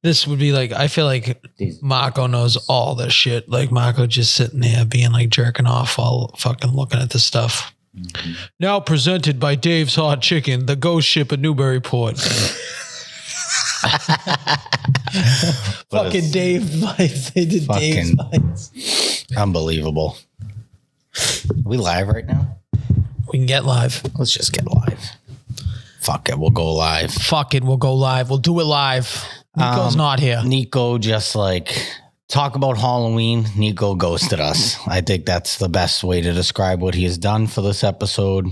This would be like, I feel like Marco knows all this shit. Like Marco just sitting there being like jerking off while fucking looking at the stuff. Mm-hmm. Now presented by Dave's Hot Chicken, the ghost ship at Newburyport. Fucking Dave bites. They did Dave's bites. Unbelievable. Are we live right now? We can get live. Let's just get live. Fuck it, we'll go live. Fuck it, we'll go live. We'll do it live. Nico's not here. Nico just like talk about Halloween. Nico ghosted us. I think that's the best way to describe what he has done for this episode.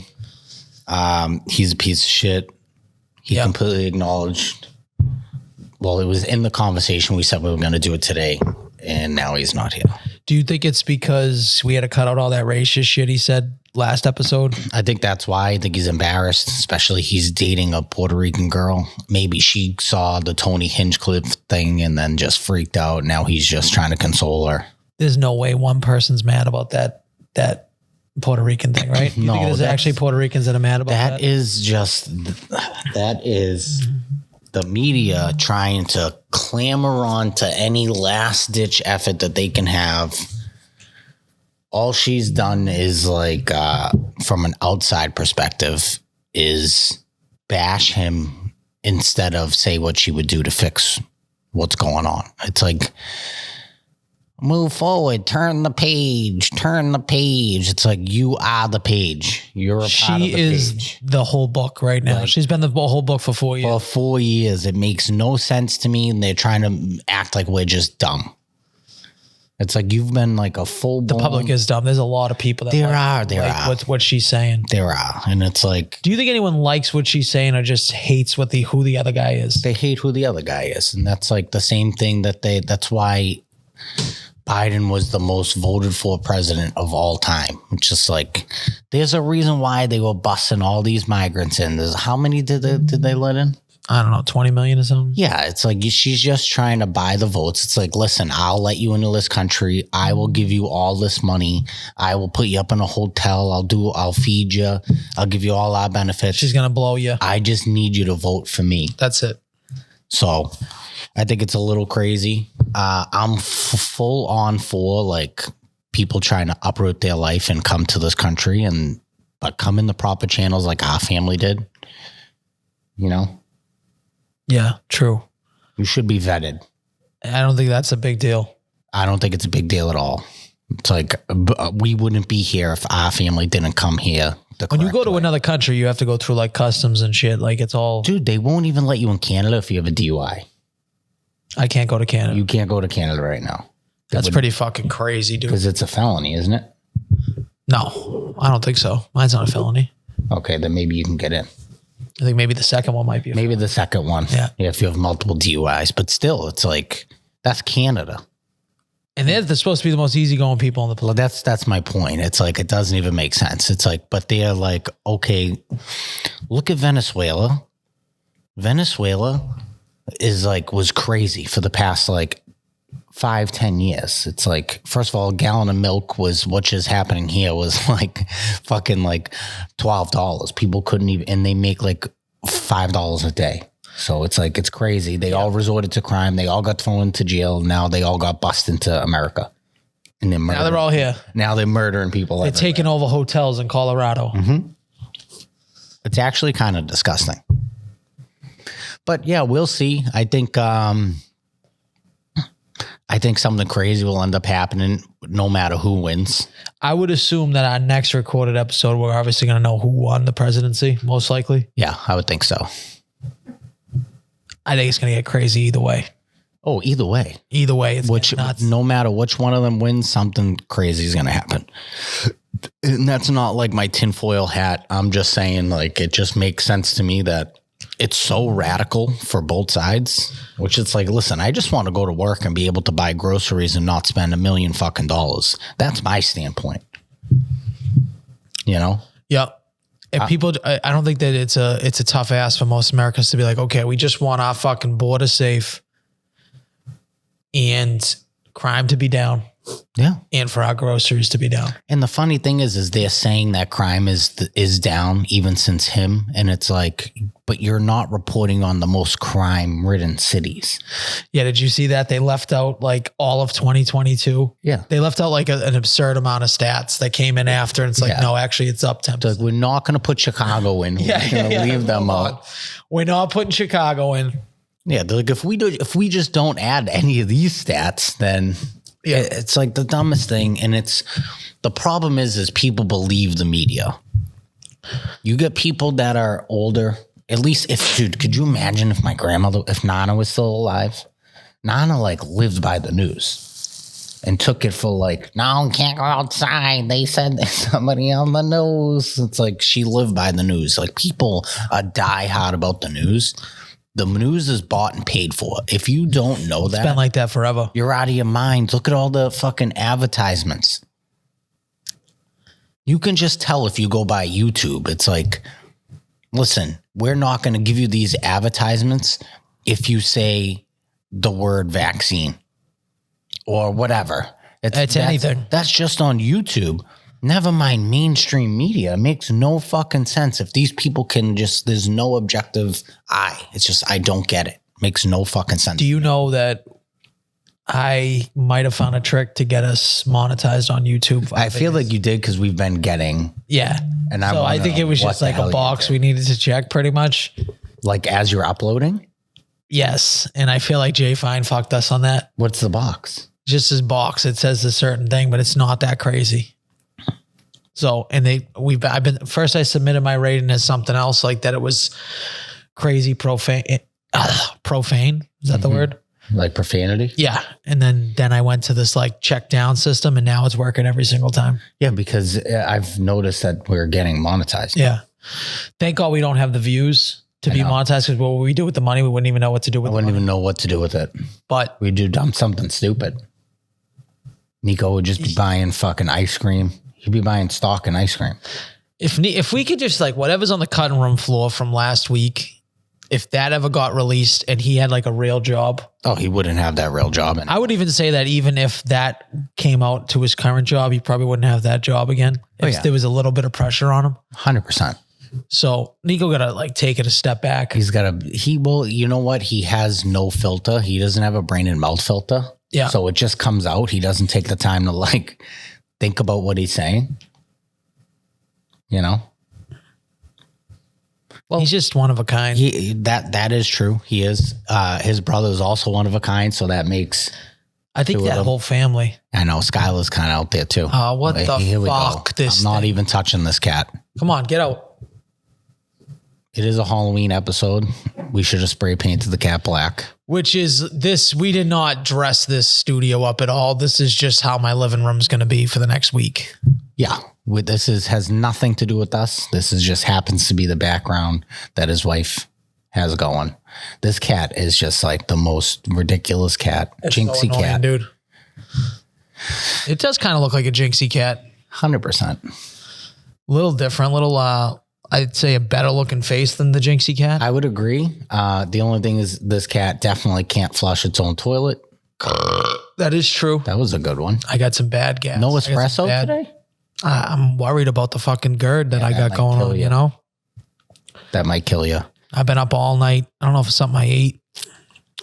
He's a piece of shit. He completely acknowledged. Well, it was in the conversation we said we were going to do it today, and now he's not here. Do you think it's because we had to cut out all that racist shit he said last episode? I think that's why. I think he's embarrassed, especially he's dating a Puerto Rican girl. Maybe she saw the Tony Hinchcliffe thing and then just freaked out. Now he's just trying to console her. There's no way one person's mad about that Puerto Rican thing, right? You think there's actually Puerto Ricans that are mad about that? That is the media trying to clamor on to any last-ditch effort that they can have. All she's done is like, from an outside perspective, is bash him instead of say what she would do to fix what's going on. It's like, move forward, turn the page. It's like, you are the page. You're a part of the page. She is the whole book right now. Like, she's been the whole book for 4 years. For 4 years. It makes no sense to me, and they're trying to act like we're just dumb. It's like you've been like a full-blown... The public is dumb. There's a lot of people that there are. What she's saying. There are. And it's like... Do you think anyone likes what she's saying or just hates who the other guy is? They hate who the other guy is. And that's like the same thing that's why Biden was the most voted for president of all time. It's just like, there's a reason why they were busting all these migrants in. How many did they let in? I don't know, 20 million or something? Yeah, it's like she's just trying to buy the votes. It's like, listen, I'll let you into this country. I will give you all this money. I will put you up in a hotel. I'll feed you. I'll give you all our benefits. She's going to blow you. I just need you to vote for me. That's it. So I think it's a little crazy. I'm full on for like people trying to uproot their life and come to this country but come in the proper channels like our family did, you know? Yeah, true. You should be vetted. I don't think that's a big deal. I don't think it's a big deal at all. It's like we wouldn't be here if our family didn't come here. When you go to another country, you have to go through like customs and shit. Like it's all... Dude, they won't even let you in Canada if you have a DUI. I can't go to Canada. You can't go to Canada right now. That's pretty fucking crazy, dude. Because it's a felony, isn't it? No, I don't think so. Mine's not a felony. Okay, then maybe you can get in. I think maybe the second one might be. Maybe the second one. Yeah. If you have multiple DUIs. But still, it's like, that's Canada. And they're supposed to be the most easygoing people on the planet. Well, that's my point. It's like, it doesn't even make sense. It's like, but they're like, okay, look at Venezuela. Venezuela was crazy for the past like 5-10 years. It's like, first of all, a gallon of milk which is happening here was like fucking like $12. People couldn't even, and they make like $5 a day. So it's like, it's crazy. They all resorted to crime. They all got thrown into jail. Now they all got bused into America. And now they're all here. Now they're murdering people. They're taking over hotels in Colorado. Mm-hmm. It's actually kind of disgusting. But yeah, we'll see. I think something crazy will end up happening no matter who wins. I would assume that our next recorded episode, we're obviously going to know who won the presidency, most likely. Yeah, I would think so. I think it's going to get crazy either way. Oh, either way. Either way, it's Which, nuts. no matter which one of them wins, something crazy is going to happen. And that's not like my tinfoil hat. I'm just saying, like, it just makes sense to me that it's so radical for both sides, which it's like, listen, I just want to go to work and be able to buy groceries and not spend $1 million fucking dollars. That's my standpoint. You know? Yeah. And people, I don't think that it's a tough ask for most Americans to be like, okay, we just want our fucking border safe and crime to be down. Yeah. And for our groceries to be down. And the funny thing is they're saying that crime is down even since him. And it's like, but you're not reporting on the most crime ridden cities. Yeah. Did you see that? They left out like all of 2022. Yeah. They left out like an absurd amount of stats that came in after. And it's like, no, actually it's up 10%. Like, we're not going to put Chicago in. We're going to leave them out. We're not putting Chicago in. Yeah. They're like, if we just don't add any of these stats, then it's like the dumbest thing. And the problem is people believe the media. You get people that are older. At least dude, could you imagine if if Nana was still alive? Nana like lived by the news and took it for like, no, can't go outside. They said there's somebody on the news. It's like she lived by the news. Like, people die hard about the news. The news is bought and paid for. If you don't know that, it's been like that forever. You're out of your mind. Look at all the fucking advertisements. You can just tell if you go by YouTube. It's like, listen, we're not going to give you these advertisements if you say the word vaccine or whatever. It's anything. That's just on YouTube. Never mind mainstream media. It makes no fucking sense. If these people can just, there's no objective eye. It's just, I don't get it. Makes no fucking sense. Do you know that I might have found a trick to get us monetized on YouTube? I feel like you did, because we've been getting. Yeah. And I think it was just like a box we needed to check pretty much. Like as you're uploading? Yes. And I feel like Jay Fine fucked us on that. What's the box? Just his box. It says a certain thing, but it's not that crazy. So, and first I submitted my rating as something else, like that it was crazy profane. Profane. Is that the word? Like profanity? Yeah. And then I went to this like check down system, and now it's working every single time. Yeah, because I've noticed that we're getting monetized. Yeah. Thank God we don't have the views to be monetized, because what we do with the money, we wouldn't even know what to do with it. I wouldn't even know what to do with it. But we do something stupid. Nico would just be buying fucking ice cream. He'd be buying stock and ice cream. If we could just like whatever's on the cutting room floor from last week, if that ever got released and he had like a real job. Oh, he wouldn't have that real job. I would even say that even if that came out to his current job, he probably wouldn't have that job again. If there was a little bit of pressure on him. 100%. So Nico got to like take it a step back. He will, you know what? He has no filter. He doesn't have a brain and mouth filter. Yeah. So it just comes out. He doesn't take the time to like think about what he's saying. You know? Well, he's just one of a kind. That is true. He is. His brother is also one of a kind. So that makes. I think that whole family. I know. Skylar's kind of out there too. Oh, what the fuck? I'm not even touching this cat. Come on, get out. It is a Halloween episode. We should have spray painted the cat black. Which is this. We did not dress this studio up at all. This is just how my living room is going to be for the next week. Yeah. Has nothing to do with us. This is just happens to be the background that his wife has going. This cat is just like the most ridiculous cat. It's jinxie so annoying, cat. Dude. It does kind of look like a jinxie cat. 100%. Little different, I'd say a better looking face than the jinxie cat. I would agree. The only thing is this cat definitely can't flush its own toilet. That is true. That was a good one. I got some bad gas. No espresso today? I'm worried about the fucking GERD that I got going on, you know? That might kill you. I've been up all night. I don't know if it's something I ate.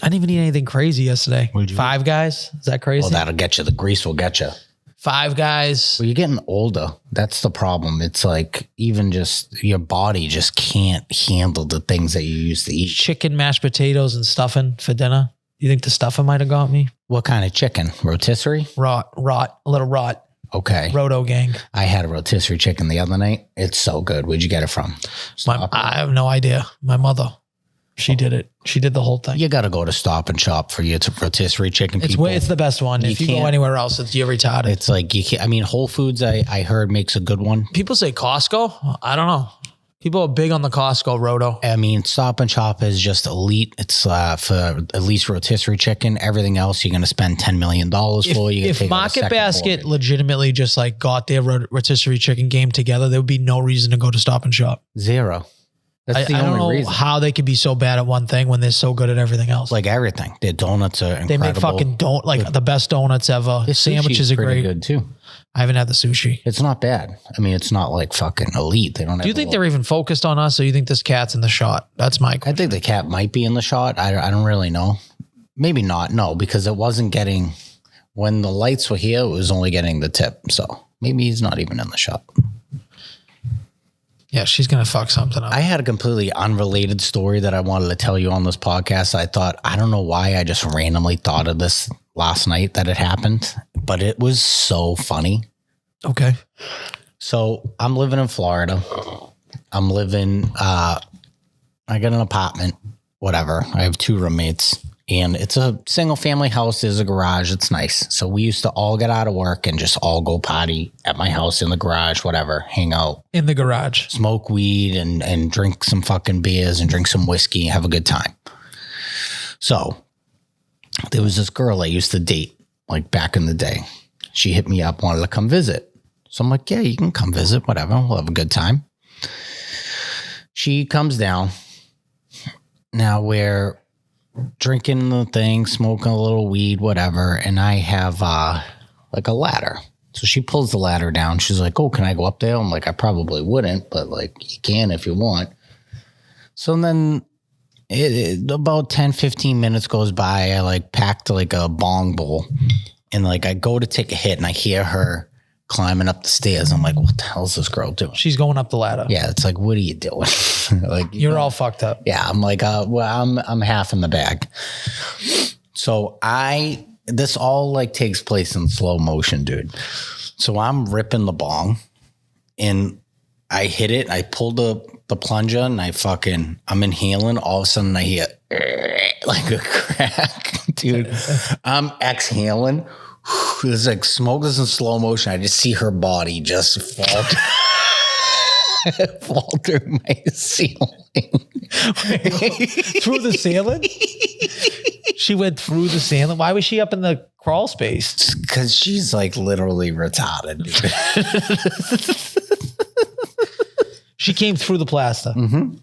I didn't even eat anything crazy yesterday. Five Guys? Is that crazy? Well, that'll get you. The grease will get you. Five Guys. Well, you're getting older. That's the problem. It's like even just your body just can't handle the things that you used to eat. Chicken, mashed potatoes, and stuffing for dinner. You think the stuffing might have got me? What kind of chicken? Rotisserie? Rot, a little rot. Okay. Roto gang. I had a rotisserie chicken the other night. It's so good. Where'd you get it from? I have no idea. My mother. She did it. She did the whole thing. You got to go to Stop and Shop for your rotisserie chicken. It's the best one. If you go anywhere else, you're retarded. It's like you can't. I mean, Whole Foods, I heard makes a good one. People say Costco. I don't know. People are big on the Costco roto. I mean, Stop and Shop is just elite. It's for at least rotisserie chicken. Everything else, you're going to spend $10 million for. If Market Basket legitimately just like got their rotisserie chicken game together, there would be no reason to go to Stop and Shop. Zero. That's the I don't only know reason. how they could be so bad at one thing when they're so good at everything else. Like everything. Their donuts are incredible. They make fucking the best donuts ever. Their Sandwiches are great. Good too. I haven't had the sushi. It's not bad. I mean, it's not like fucking elite. They don't. Do you think they're even focused on us, or you think this cat's in the shot? That's my question. I think the cat might be in the shot. I don't really know. Maybe not. No, because it wasn't getting when the lights were here. It was only getting the tip. So maybe he's not even in the shot. Yeah, she's going to fuck something up. I had a completely unrelated story that I wanted to tell you on this podcast. I don't know why I just randomly thought of this last night that it happened, but it was so funny. Okay. So I'm living in Florida. I got an apartment, whatever. I have 2 roommates. And it's a single family house. There's a garage. It's nice. So we used to all get out of work and just all go party at my house in the garage, whatever, hang out. In the garage. Smoke weed and drink some fucking beers and drink some whiskey and have a good time. So there was this girl I used to date like back in the day. She hit me up, wanted to come visit. So I'm like, yeah, you can come visit, whatever. We'll have a good time. She comes down. Now we're drinking the thing, smoking a little weed, whatever. And I have like a ladder. So she pulls the ladder down. She's like, oh, can I go up there? I'm like, I probably wouldn't, but like you can if you want. So then about 10, 15 minutes goes by. I like packed like a bong bowl and like I go to take a hit and I hear her climbing up the stairs. I'm like, what the hell is this girl doing? She's going up the ladder. Yeah. It's like, what are you doing? Like you're all fucked up. Yeah. I'm like, well, I'm half in the bag. So this all like takes place in slow motion, dude. So I'm ripping the bong and I hit it. I pulled the plunger and I'm inhaling. All of a sudden I hear like a crack, dude. I'm exhaling. There's like smoke is in slow motion. I just see her body just fall through my ceiling. Through the ceiling? She went through the ceiling? Why was she up in the crawl space? Because she's like literally retarded, dude. She came through the plaster. Mm-hmm.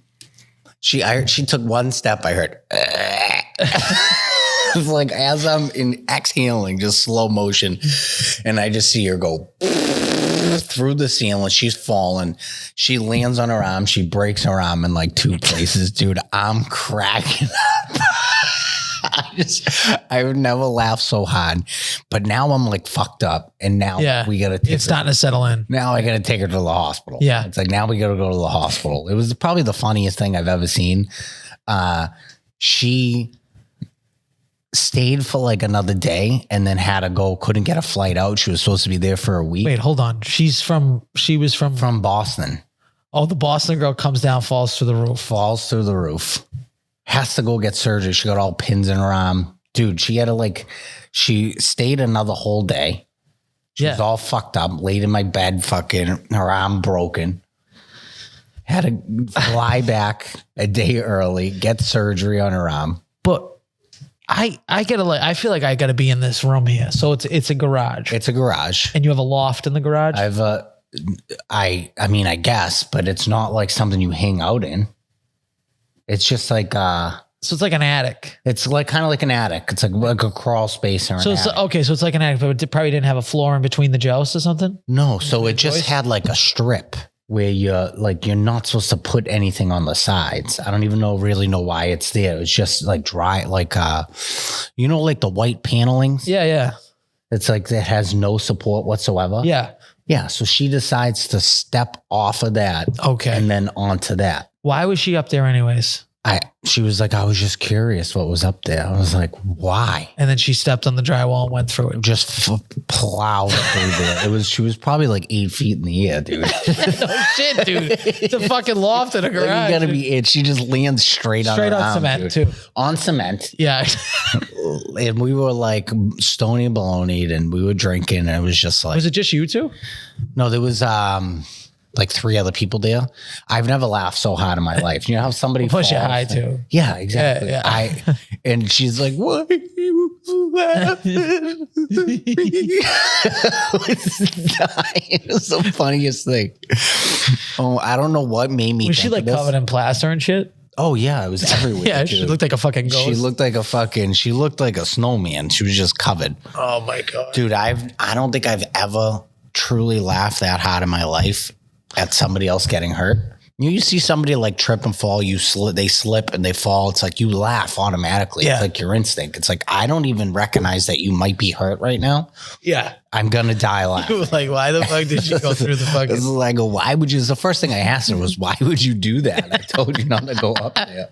She took one step. I heard. It's like as I'm exhaling, just slow motion, and I just see her go through the ceiling. She's falling. She lands on her arm. She breaks her arm in like 2 places, dude. I'm cracking up. I would never laugh so hard, but now I'm like fucked up, and now we gotta. It's starting to settle in. Now I gotta take her to the hospital. Yeah, it's like now we gotta go to the hospital. It was probably the funniest thing I've ever seen. She stayed for like another day and then had to go, couldn't get a flight out. She was supposed to be there for a week. Wait, hold on. She was from Boston. Oh, the Boston girl comes down, falls through the roof. Has to go get surgery. She got all pins in her arm. Dude, she had to she stayed another whole day. She was all fucked up, laid in my bed, fucking her arm broken. Had to fly back a day early, get surgery on her arm. But I feel like I gotta be in this room here. So it's a garage. It's a garage. And you have a loft in the garage? I mean, I guess, but it's not like something you hang out in. It's just like so it's like an attic. It's like kind of like an attic. It's like a crawl space or an attic. Okay, so it's like an attic, but it probably didn't have a floor in between the joists or something? No, so it just had like a strip where you're not supposed to put anything on the sides. I don't even really know why it's there. It's just like dry, like like the white panelings. Yeah. It's like it has no support whatsoever. Yeah. Yeah. So she decides to step off of that. Okay. And then onto that. Why was she up there anyways? She was like, I was just curious what was up there. I was like, why? And then she stepped on the drywall and went through it. Just plowed through there. She was probably like 8 feet in the air, dude. No shit, dude. It's a fucking loft in a garage. Like, you gotta be it. She just lands straight on cement, dude. too. On cement. Yeah. And we were like stony baloneyed and we were drinking and it was just like. Was it just you two? No, there was like 3 other people there. I've never laughed so hard in my life. You know how somebody push you high too. Yeah, exactly. Yeah. And she's like, "Why are you laughing?" It was the funniest thing. Oh, I don't know what made me. Was she like covered in plaster and shit? Oh yeah, it was everywhere. Yeah, she looked like a fucking ghost. She looked like a snowman. She was just covered. Oh my God, dude! I don't think I've ever truly laughed that hard in my life at somebody else getting hurt. You see somebody like trip and fall, they slip and they fall. It's like you laugh automatically. Yeah. It's like your instinct. It's like, I don't even recognize that you might be hurt right now. Yeah. I'm going to die laughing. You were like, why the fuck did she go through the fucking... This is like, why would you... The first thing I asked her was, why would you do that? I told you not to go up there.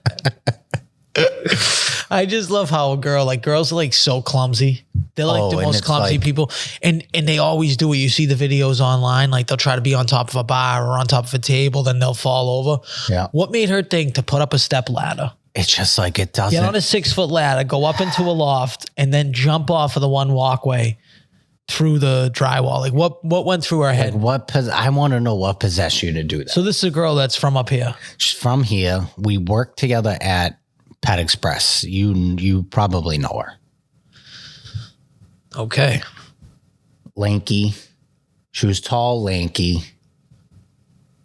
I just love how girls are like so clumsy. They're like the most clumsy people. And they always do it. You see the videos online, like they'll try to be on top of a bar or on top of a table, then they'll fall over. Yeah. What made her think to put up a step ladder? It's just like, it doesn't. Get on a 6-foot ladder, go up into a loft, and then jump off of the one walkway through the drywall. Like what went through her head? I want to know what possessed you to do that. So this is a girl that's from up here. She's from here. We worked together at Pet Express. You probably know her. Okay. Lanky. She was tall, lanky.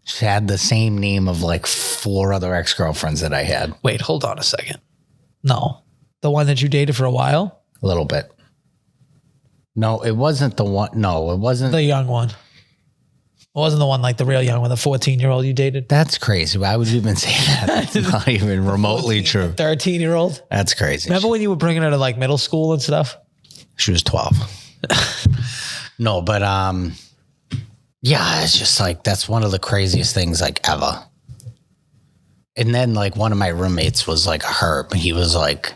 She had the same name of like 4 other ex-girlfriends that I had. Wait, hold on a second. No. The one that you dated for a while? A little bit. No, it wasn't the one. No, it wasn't. The young one. It wasn't the one like the real young one, the 14-year-old you dated? That's crazy. Why would you even say that? That's not even remotely true. 13-year-old? That's crazy. Remember when you were bringing her to like middle school and stuff? She was 12. No, but yeah, it's just like, that's one of the craziest things like ever. And then like one of my roommates was like a herb. He was like,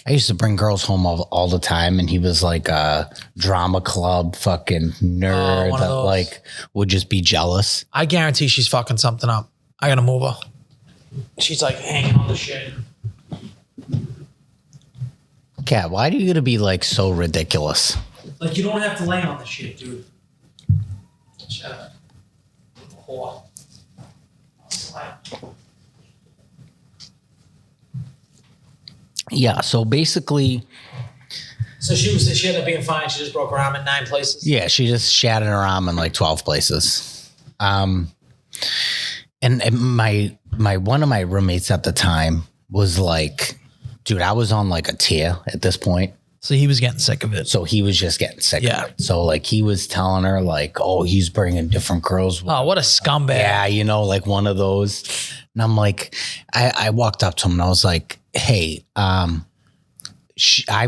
I used to bring girls home all the time, and he was like a drama club fucking nerd that like would just be jealous. I guarantee she's fucking something up. I gotta move her. She's like hanging on the shit. Kat, why do you gotta be like so ridiculous? Like you don't have to lay on the shit, dude. Shut up. Whore. Yeah, so basically... So she ended up being fine. She just broke her arm in 9 places? Yeah, she just shattered her arm in like 12 places. And my one of my roommates at the time was like, dude, I was on like a tear at this point. So he was getting sick of it. So he was just getting sick of it. So like he was telling her like, oh, he's bringing different girls. Oh, what a scumbag. Yeah, you know, like one of those. And I'm like, I walked up to him and I was like, hey, I've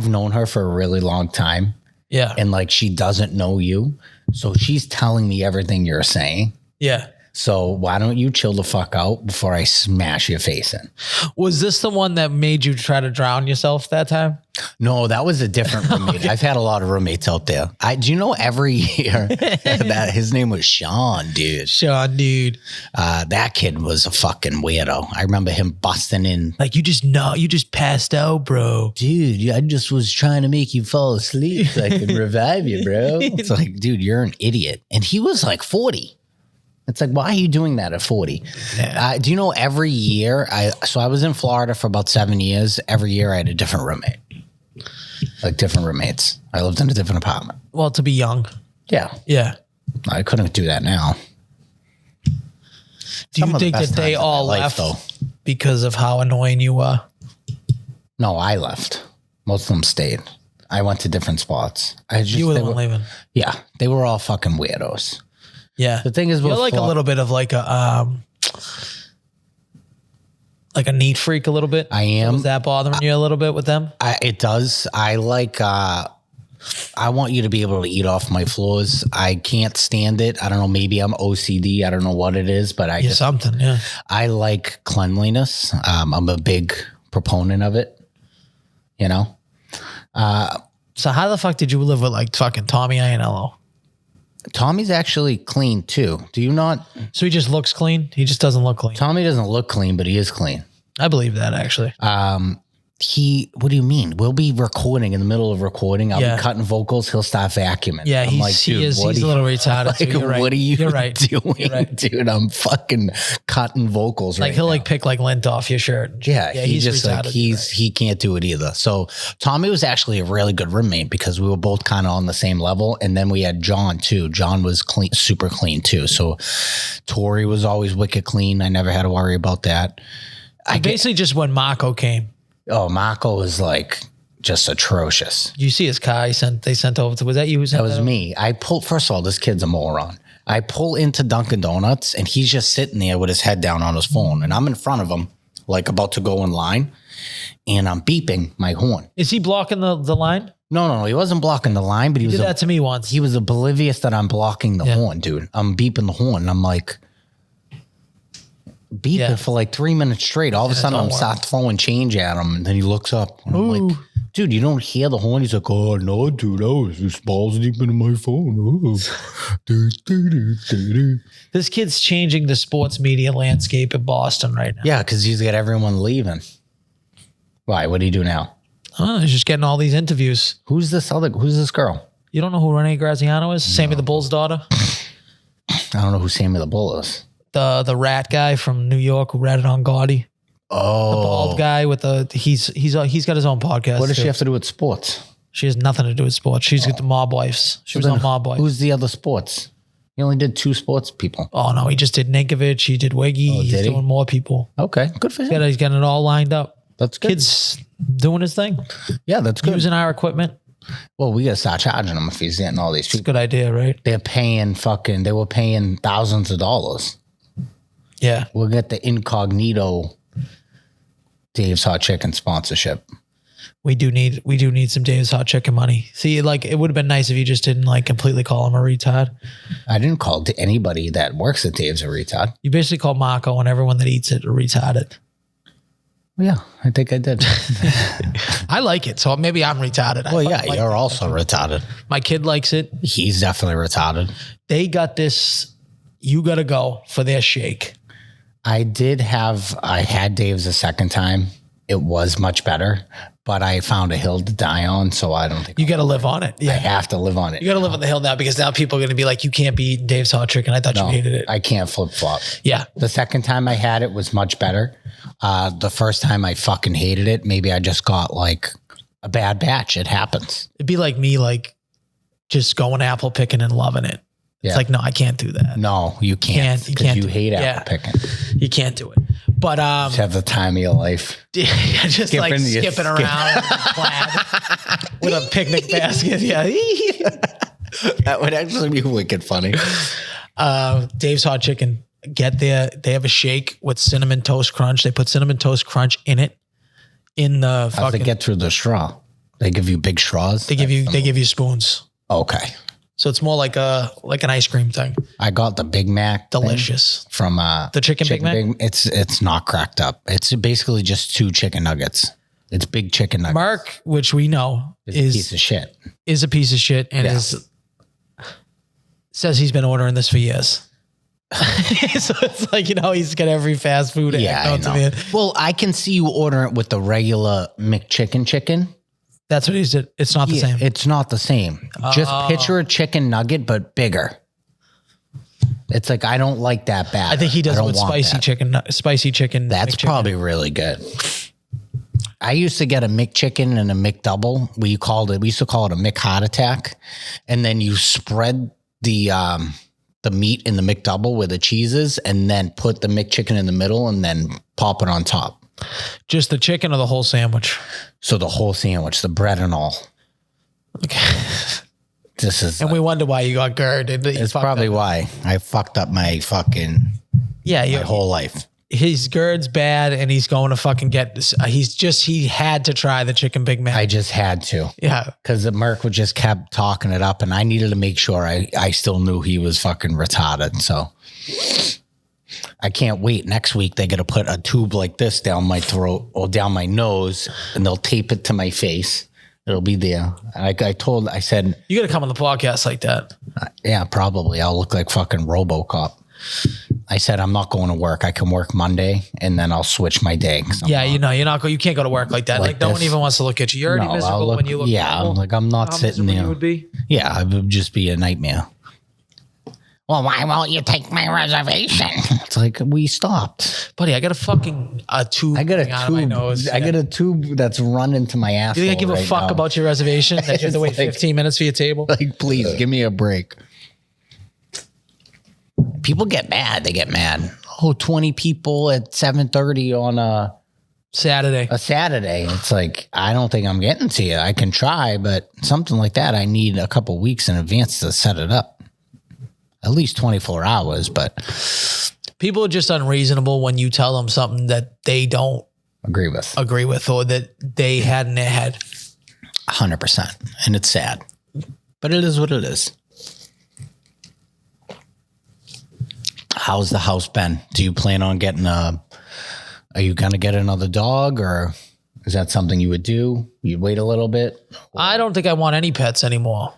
known her for a really long time. Yeah. And like, she doesn't know you. So she's telling me everything you're saying. Yeah. So why don't you chill the fuck out before I smash your face in? Was this the one that made you try to drown yourself that time? No, that was a different roommate. Okay. I've had a lot of roommates out there. Do you know every year that his name was Sean, dude? Sean, dude. That kid was a fucking weirdo. I remember him busting in. Like, you just passed out, bro. Dude, I just was trying to make you fall asleep so I could revive you, bro. It's like, dude, you're an idiot. And he was like 40. It's like, why are you doing that at 40? Yeah. Do you know every year, I was in Florida for about 7 years. Every year I had a different roommate. Like different roommates. I lived in a different apartment. Well, to be young. Yeah. Yeah. I couldn't do that now. Do you think that they all left because of how annoying you were? No, I left. Most of them stayed. I went to different spots. You were the one leaving. Yeah. They were all fucking weirdos. Yeah. The thing is, you're like a little bit of like a neat freak a little bit. I am. Was that bothering you a little bit with them? It does. I like I want you to be able to eat off my floors. I can't stand it. I don't know. Maybe I'm OCD. I don't know what it is, but I like cleanliness. I'm a big proponent of it, you know? So how the fuck did you live with like fucking Tommy Iannello? Tommy's actually clean too. Do you not? So he just looks clean? He just doesn't look clean. Tommy doesn't look clean, but he is clean. I believe that actually. What do you mean? We'll be recording in the middle of recording. I'll be cutting vocals. He'll start vacuuming. Yeah, he's a little retarded. Like, You're right. What are you You're right. doing, You're right. dude? I'm fucking cutting vocals like right he'll now. like pick like lint off your shirt. Yeah, he's just retarded. like he can't do it either. So Tommy was actually a really good roommate because we were both kind of on the same level. And then we had John too. John was clean, super clean too. So Tori was always wicked clean. I never had to worry about that. Basically just when Marco came. Oh, Marco was like just atrocious. You see his car they sent over to, was that you who sent that? Was me. First of all, this kid's a moron. I pull into Dunkin' Donuts and he's just sitting there with his head down on his phone. And I'm in front of him, like about to go in line. And I'm beeping my horn. Is he blocking the line? No. He wasn't blocking the line, but he did that to me once. He was oblivious that I'm blocking the horn, dude. I'm beeping the horn. And I'm like, beeping for like 3 minutes straight. All of a sudden, I'm start throwing change at him, and then he looks up. And I'm like, dude, you don't hear the horn? He's like, oh, no, dude, I was just balls deep into my phone. This kid's changing the sports media landscape in Boston right now. Yeah, because he's got everyone leaving. Why? What do you do now? He's just getting all these interviews. Who's this girl? You don't know who Renee Graziano is? No. Sammy the Bull's daughter? I don't know who Sammy the Bull is. The rat guy from New York who ratted on Gotti. Oh, the bald guy with he's got his own podcast. What does she have to do with sports? She has nothing to do with sports. She's got the Mob Wives. She was on Mob Wives. Who's the other sports? He only did 2 sports people. Oh no, he just did Ninkovich. He did Wiggy. He's doing more people. Okay, good for him. He's getting it all lined up. That's good. Kid's doing his thing. Yeah, that's good. Using our equipment. Well, we gotta start charging him if he's getting all these people. It's a good idea, right? They were paying thousands of dollars. Yeah. We'll get the incognito Dave's Hot Chicken sponsorship. We do need some Dave's Hot Chicken money. See, like it would have been nice if you just didn't like completely call him a retard. I didn't call anybody that works at Dave's a retard. You basically called Marco and everyone that eats it a retarded. Yeah, I think I did. I like it, so maybe I'm retarded. Well, yeah, you're also retarded. My kid likes it. He's definitely retarded. They got this. You got to go for their shake. I had Dave's a second time. It was much better, but I found a hill to die on, so I don't think you got to live on it. Yeah, I have to live on it. You got to live on the hill now because now people are going to be like, you can't be eating Dave's Hot Chicken. I thought you hated it. I can't flip flop. Yeah. The second time I had it was much better. The first time I fucking hated it. Maybe I just got like a bad batch. It happens. It'd be like me, like just going apple picking and loving it. It's like, no, I can't do that. No, you can't. Because you hate apple picking. You can't do it. But just have the time of your life. Just skipping around plaid with a picnic basket. Yeah. That would actually be wicked funny. Dave's Hot Chicken. They have a shake with cinnamon toast crunch. They put cinnamon toast crunch in it. How's it get through the straw? They give you big straws? They give you spoons. Okay. So it's more like an ice cream thing. I got the Big Mac. Delicious. From the chicken Big Mac? It's not cracked up. It's basically just 2 chicken nuggets. It's big chicken nuggets. Mark, which we know is a piece of shit. Is a piece of shit and says he's been ordering this for years. So it's like, he's got every fast food. Yeah, I know. Well, I can see you order it with the regular McChicken chicken. That's what he did. It's not the same. It's not the same. Just picture a chicken nugget, but bigger. It's like, I don't like that bad. I think he does it with spicy chicken. That's probably really good. I used to get a McChicken and a McDouble. We used to call it a McHeart Attack. And then you spread the meat in the McDouble where the cheese is, and then put the McChicken in the middle and then pop it on top. Just the chicken or the whole sandwich? So the whole sandwich, the bread and all. Okay. And we wonder why you got GERD. It's probably why I fucked up my fucking my whole life. his GERD's bad and he's going to fucking get this. He had to try the chicken Big Mac. I just had to. Yeah. Because the Merc would just kept talking it up and I needed to make sure I still knew he was fucking retarded. So I can't wait. Next week, they're going to put a tube like this down my throat or down my nose and they'll tape it to my face. It'll be there. I said, you got to come on the podcast like that. Yeah, probably. I'll look like fucking RoboCop. I said, I'm not going to work. I can work Monday and then I'll switch my day. Yeah, you can't go to work like that. Like no one even wants to look at you. You're already miserable when you look. Yeah, I'm not sitting there. You would be? Yeah, it would just be a nightmare. Well, why won't you take my reservation? It's like, we stopped. Buddy, I got a fucking tube. I got a out of my nose. I got a tube that's run into my asshole. You think I give a fuck about your reservation? That you have to wait 15 minutes for your table? Like, please, give me a break. People get mad. They get mad. Oh, 20 people at 7:30 on a Saturday. It's like, I don't think I'm getting to you. I can try, but something like that, I need a couple weeks in advance to set it up. At least 24 hours, but people are just unreasonable when you tell them something that they don't agree with or that they had in their head. 100%. And it's sad, but it is what it is. How's the house been? Do you plan on getting are you going to get another dog or is that something you would do? You'd wait a little bit? I don't think I want any pets anymore.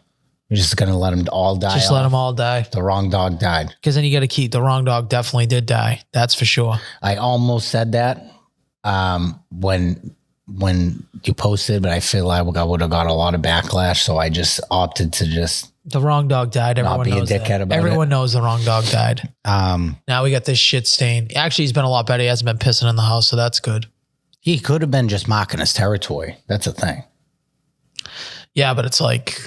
You're just going to let them all die? Just let them all die. The wrong dog died. Because then you got to keep, the wrong dog definitely did die. That's for sure. I almost said that when you posted, but I feel like I would have got a lot of backlash. So I just opted to just... The wrong dog died. Everyone knows a dickhead that. about Everyone knows the wrong dog died. Now we got this shit stain. Actually, he's been a lot better. He hasn't been pissing in the house, so that's good. He could have been just marking his territory. That's a thing. Yeah, but it's like...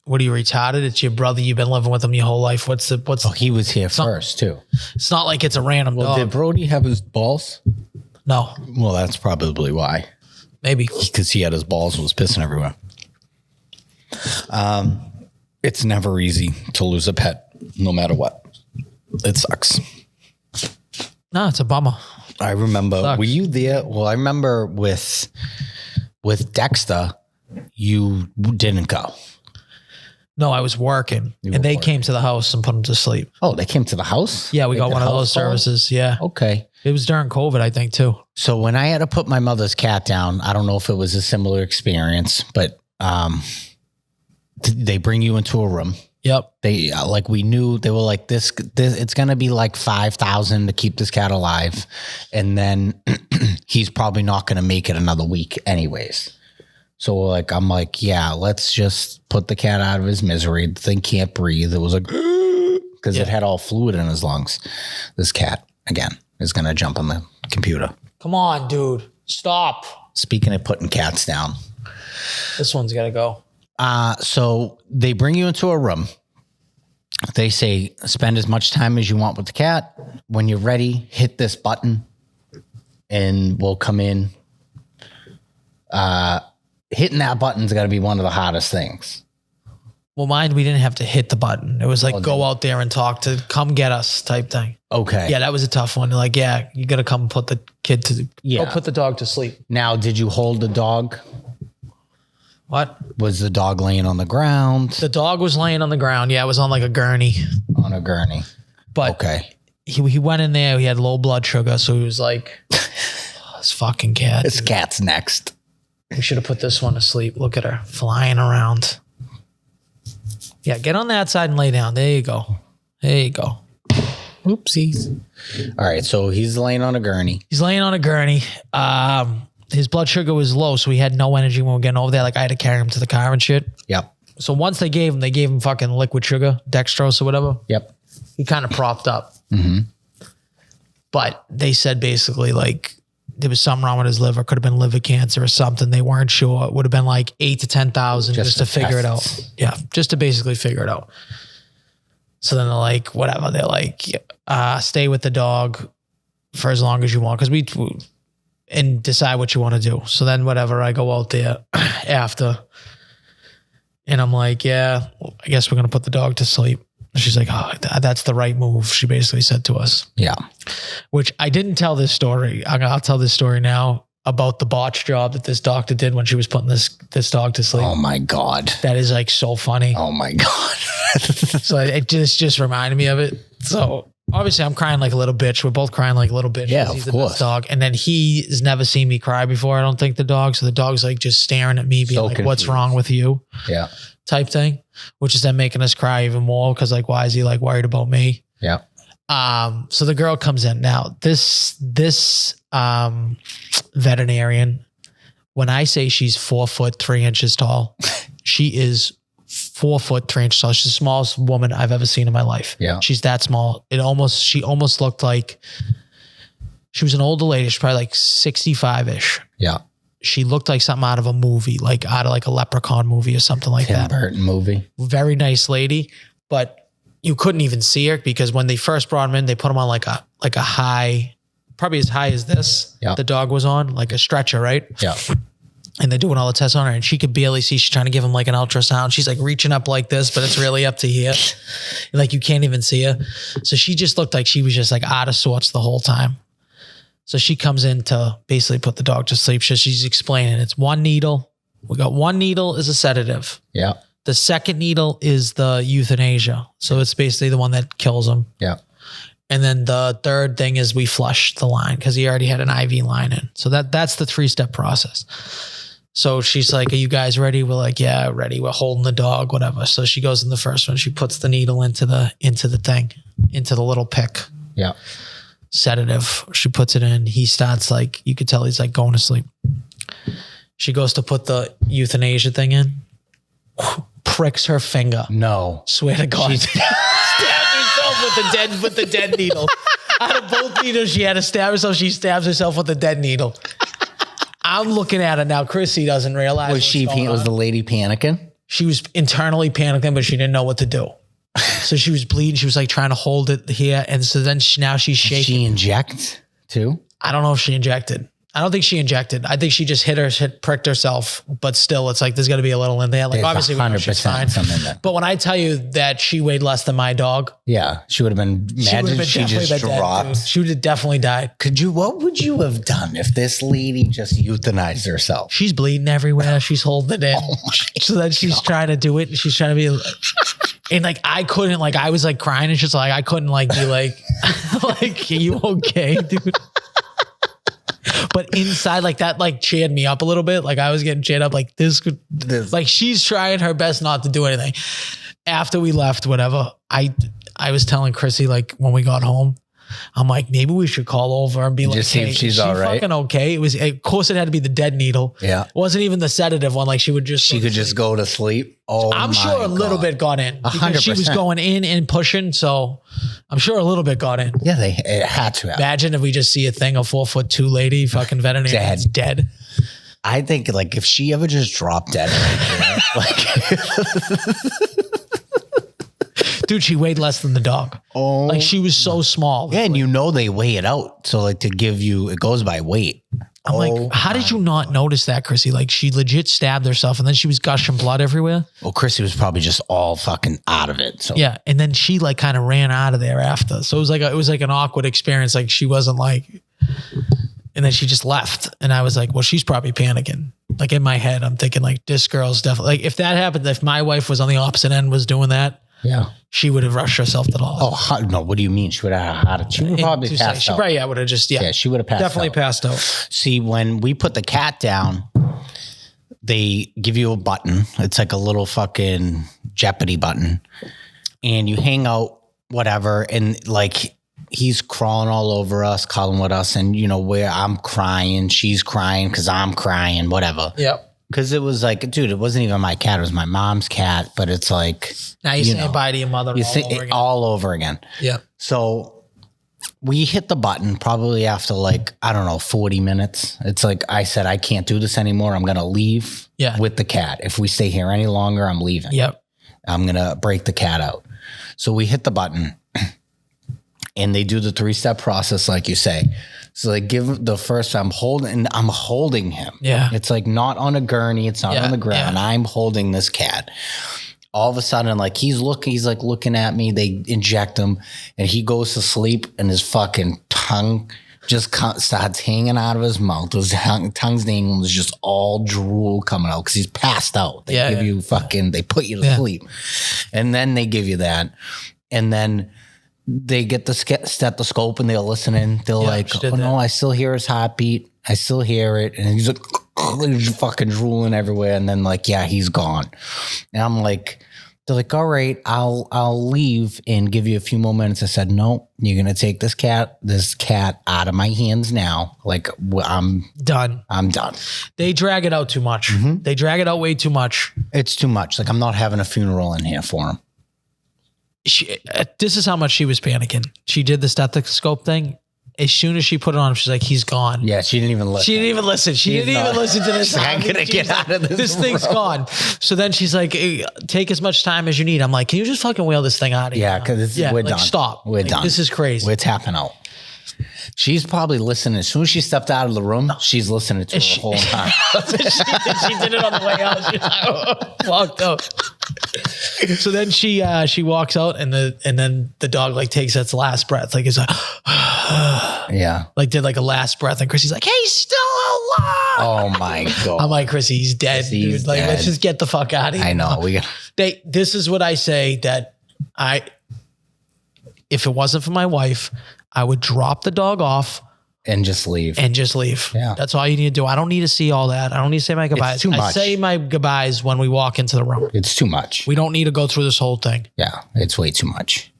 What are you, retarded? It's your brother. You've been living with him your whole life. Oh, he was here first too. It's not like it's a random dog. Did Brody have his balls? No. Well, that's probably why. Maybe. Because he had his balls, was pissing everywhere. It's never easy to lose a pet, no matter what. It sucks. No, it's a bummer. I remember, Sucks. Were you there? Well, I remember with Dexter, you didn't go. No, I was working, and they came to the house and put him to sleep. Oh, they came to the house? Yeah, we got one of those services. Yeah. Okay. It was during COVID, I think, too. So when I had to put my mother's cat down, I don't know if it was a similar experience, but they bring you into a room. Yep. They we knew they were like this it's going to be like $5,000 to keep this cat alive, and then he's probably not going to make it another week anyways. So I'm like, yeah, let's just put the cat out of his misery. The thing can't breathe. It was like, because it had all fluid in his lungs. This cat, again, is going to jump on the computer. Come on, dude. Stop. Speaking of putting cats down. This one's got to go. So they bring you into a room. They say, spend as much time as you want with the cat. When you're ready, hit this button and we'll come in. Hitting that button's got to be one of the hardest things. Well, mine, we didn't have to hit the button. It was like, go out there and talk to, come get us type thing. Okay. Yeah, that was a tough one. Like, yeah, you got to come put the kid to, go put the dog to sleep. Now, did you hold the dog? What? Was the dog laying on the ground? The dog was laying on the ground. Yeah, it was on like a gurney. On a gurney. But okay. He went in there. He had low blood sugar. So he was like, oh, this fucking cat. This cat's next. We should have put this one to sleep. Look at her flying around. Yeah, get on that side and lay down. There you go. There you go. Oopsies. All right, so he's laying on a gurney. He's laying on a gurney. His blood sugar was low, so he had no energy when we were getting over there. Like, I had to carry him to the car and shit. Yep. So once they gave him fucking liquid sugar, dextrose or whatever. Yep. He kind of propped up. Mm-hmm. But they said basically like there was something wrong with his liver. Could have been liver cancer or something. They weren't sure. It would have been like $8,000 to $10,000 just to figure it out. Yeah, just to basically figure it out. So then they're like, whatever. They're like, stay with the dog for as long as you want, because and decide what you want to do. So then whatever, I go out there after, and I'm like, yeah, I guess we're gonna put the dog to sleep. She's like, oh, that's the right move. She basically said to us. Yeah. Which I didn't tell this story. I'll tell this story now about the botch job that this doctor did when she was putting this dog to sleep. Oh my God. That is like so funny. Oh my God. So it just reminded me of it. So obviously I'm crying like a little bitch. We're both crying like a little bitch. Yeah, he's of the course. best dog. And then he has never seen me cry before. I don't think the dog. So the dog's like just staring at me being So like, confused. what's wrong with you? Yeah. Type thing, which is then making us cry even more. Cause like, why is he like worried about me? Yeah. So the girl comes in now, this veterinarian, when I say she's 4'3" tall, she is 4'3" tall. She's the smallest woman I've ever seen in my life. Yeah. She's that small. She almost looked like she was an older lady. She's probably like 65-ish. Yeah. She looked like something out of a movie, like out of like a Leprechaun movie or something like Tim that. Burton movie. Very nice lady, but you couldn't even see her because when they first brought him in, they put him on like a high, probably as high as this. Yeah. The dog was on, like a stretcher, right? Yeah. And they're doing all the tests on her and she could barely see. She's trying to give him like an ultrasound. She's like reaching up like this, but it's really up to here. Like you can't even see her. So she just looked like she was just like out of sorts the whole time. So she comes in to basically put the dog to sleep. So she's explaining it's one needle. We got one needle is a sedative. Yeah. The second needle is the euthanasia. So it's basically the one that kills him. Yeah. And then the third thing is we flush the line because he already had an IV line in. So that's the 3-step process. So she's like, are you guys ready? We're like, yeah, ready. We're holding the dog, whatever. So she goes in the first one. She puts the needle into the thing, into the little pick. Yeah. Sedative. She puts it in. He starts like, you could tell he's like going to sleep. She goes to put the euthanasia thing in, pricks her finger. No. Swear to God. She stabs herself with the dead needle. Out of both needles, she had to stab herself. She stabs herself with the dead needle. I'm looking at her now. Chrissy doesn't realize. Was the lady panicking? She was internally panicking, but she didn't know what to do. So she was bleeding. She was like trying to hold it here. And so then now she's shaking. She inject too? I don't know if she injected. I don't think she injected. I think she just pricked herself. But still, it's like there's got to be a little in there. Like There's obviously, we know she's fine. Something in there. But when I tell you that she weighed less than my dog, yeah, she would have been. Imagine she just dropped. She would have definitely died. What would you have done if this lady just euthanized herself? She's bleeding everywhere. She's holding it in. So then she's trying to do it. And she's trying to be. And like I couldn't. Like I was like crying. It's just like I couldn't like be like, like, are you okay, dude? But inside, like that, like cheered me up a little bit. Like I was getting cheered up. Like this could, like she's trying her best not to do anything. After we left, whatever, I was telling Chrissy like when we got home, I'm like maybe we should call over and be like, just see if she's all right. Fucking okay. It was, of course, it had to be the dead needle. Yeah, it wasn't even the sedative one. Like she could just go to sleep. Oh, I'm sure a little bit got in because she was going in and pushing. So I'm sure a little bit got in. Yeah, it had to have. Imagine if we just see a thing, a 4'2" lady, fucking veterinarian dead. I think like if she ever just dropped dead right there, like dude, she weighed less than the dog. Oh, like she was so small. Yeah, and they weigh it out. So like to give you, it goes by weight. I'm like, how did you not notice that, Chrissy? Like she legit stabbed herself and then she was gushing blood everywhere. Well, Chrissy was probably just all fucking out of it. So yeah. And then she like kind of ran out of there after. So it was like an awkward experience. Like she wasn't like, and then she just left. And I was like, well, she's probably panicking. Like in my head, I'm thinking like this girl's definitely like, if that happened, if my wife was on the opposite end, was doing that. Yeah. She would have rushed herself to the hospital. Oh, no. What do you mean? She would have had She would have probably passed out. She probably would have just, yeah. She would have passed definitely out. passed out. See, when we put the cat down, they give you a button. It's like a little fucking Jeopardy button. And you hang out, whatever. And like, he's crawling all over us, calling with us. And, where I'm crying, she's crying because I'm crying, whatever. Yep. Because it was like, dude, it wasn't even my cat. It was my mom's cat. But it's like. Now you say bye to your mother all over again. Yeah. So we hit the button probably after like, I don't know, 40 minutes. It's like I said, I can't do this anymore. I'm going to leave with the cat. If we stay here any longer, I'm leaving. Yep. I'm going to break the cat out. So we hit the button and they do the 3-step process like you say. So they give the first, I'm holding him. Yeah. It's like not on a gurney. It's not on the ground. Yeah. I'm holding this cat. all of a sudden, like he's like looking at me. They inject him, and he goes to sleep, and his fucking tongue just starts hanging out of his mouth. His tongue's name was just all drool coming out because he's passed out. They give you they put you to sleep, and then they give you that, and then they get the stethoscope and they're listening. They're like, "Oh no, I still hear his heartbeat. I still hear it," and he's like, he's fucking drooling everywhere, and then like, yeah, he's gone, and I'm like. They're like, all right, I'll leave and give you a few more minutes. I said, no, you're gonna take this cat out of my hands now. Like I'm done. They drag it out too much. They drag it out way too much. It's too much. Like I'm not having a funeral in here for him. This is how much she was panicking. She did the stethoscope thing. As soon as she put it on, she's like, he's gone. Yeah, she didn't even listen. She didn't even listen to this. I'm going to get out of this. This thing's gone. So then she's like, hey, take as much time as you need. I'm like, can you just fucking wheel this thing out of here? Yeah, because we're done. Stop. We're done. This is crazy. We're tapping out. She's probably listening. As soon as she stepped out of the room, she's listening to it the whole time. she did it on the way out. She walked out. So then she walks out, and then the dog like takes its last breath, like it's like, yeah, like did like a last breath, and Chrissy's like, he's still alive. Oh my god! I'm like, Chrissy, he's dead, dude. Like, let's just get the fuck out of here. I know. This is what I say that if it wasn't for my wife, I would drop the dog off and just leave. Yeah. That's all you need to do. I don't need to see all that. I don't need to say my goodbyes. It's too much. I say my goodbyes when we walk into the room. It's too much. We don't need to go through this whole thing. Yeah, it's way too much.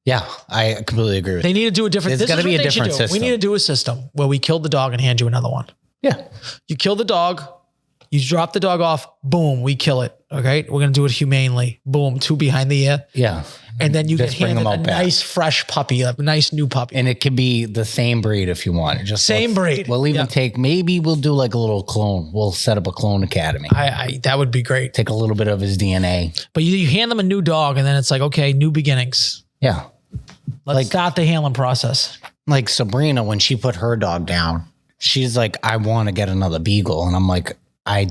Yeah, I completely agree with you. They need to do a different. There's got to be a different system. We need to do a system where we kill the dog and hand you another one. Yeah. You kill the dog. You drop the dog off. Boom, we kill it. Okay, we're gonna do it humanely. Boom, 2 behind the ear. Yeah. And then you just get handed a nice fresh puppy, a nice new puppy. And it could be the same breed if you want. Just same breed. We'll even maybe we'll do like a little clone. We'll set up a clone academy. That would be great. Take a little bit of his DNA. But you hand them a new dog, and then it's like, okay, new beginnings. Yeah. Let's start the handling process. Like Sabrina, when she put her dog down, she's like, I want to get another beagle. And I'm like, I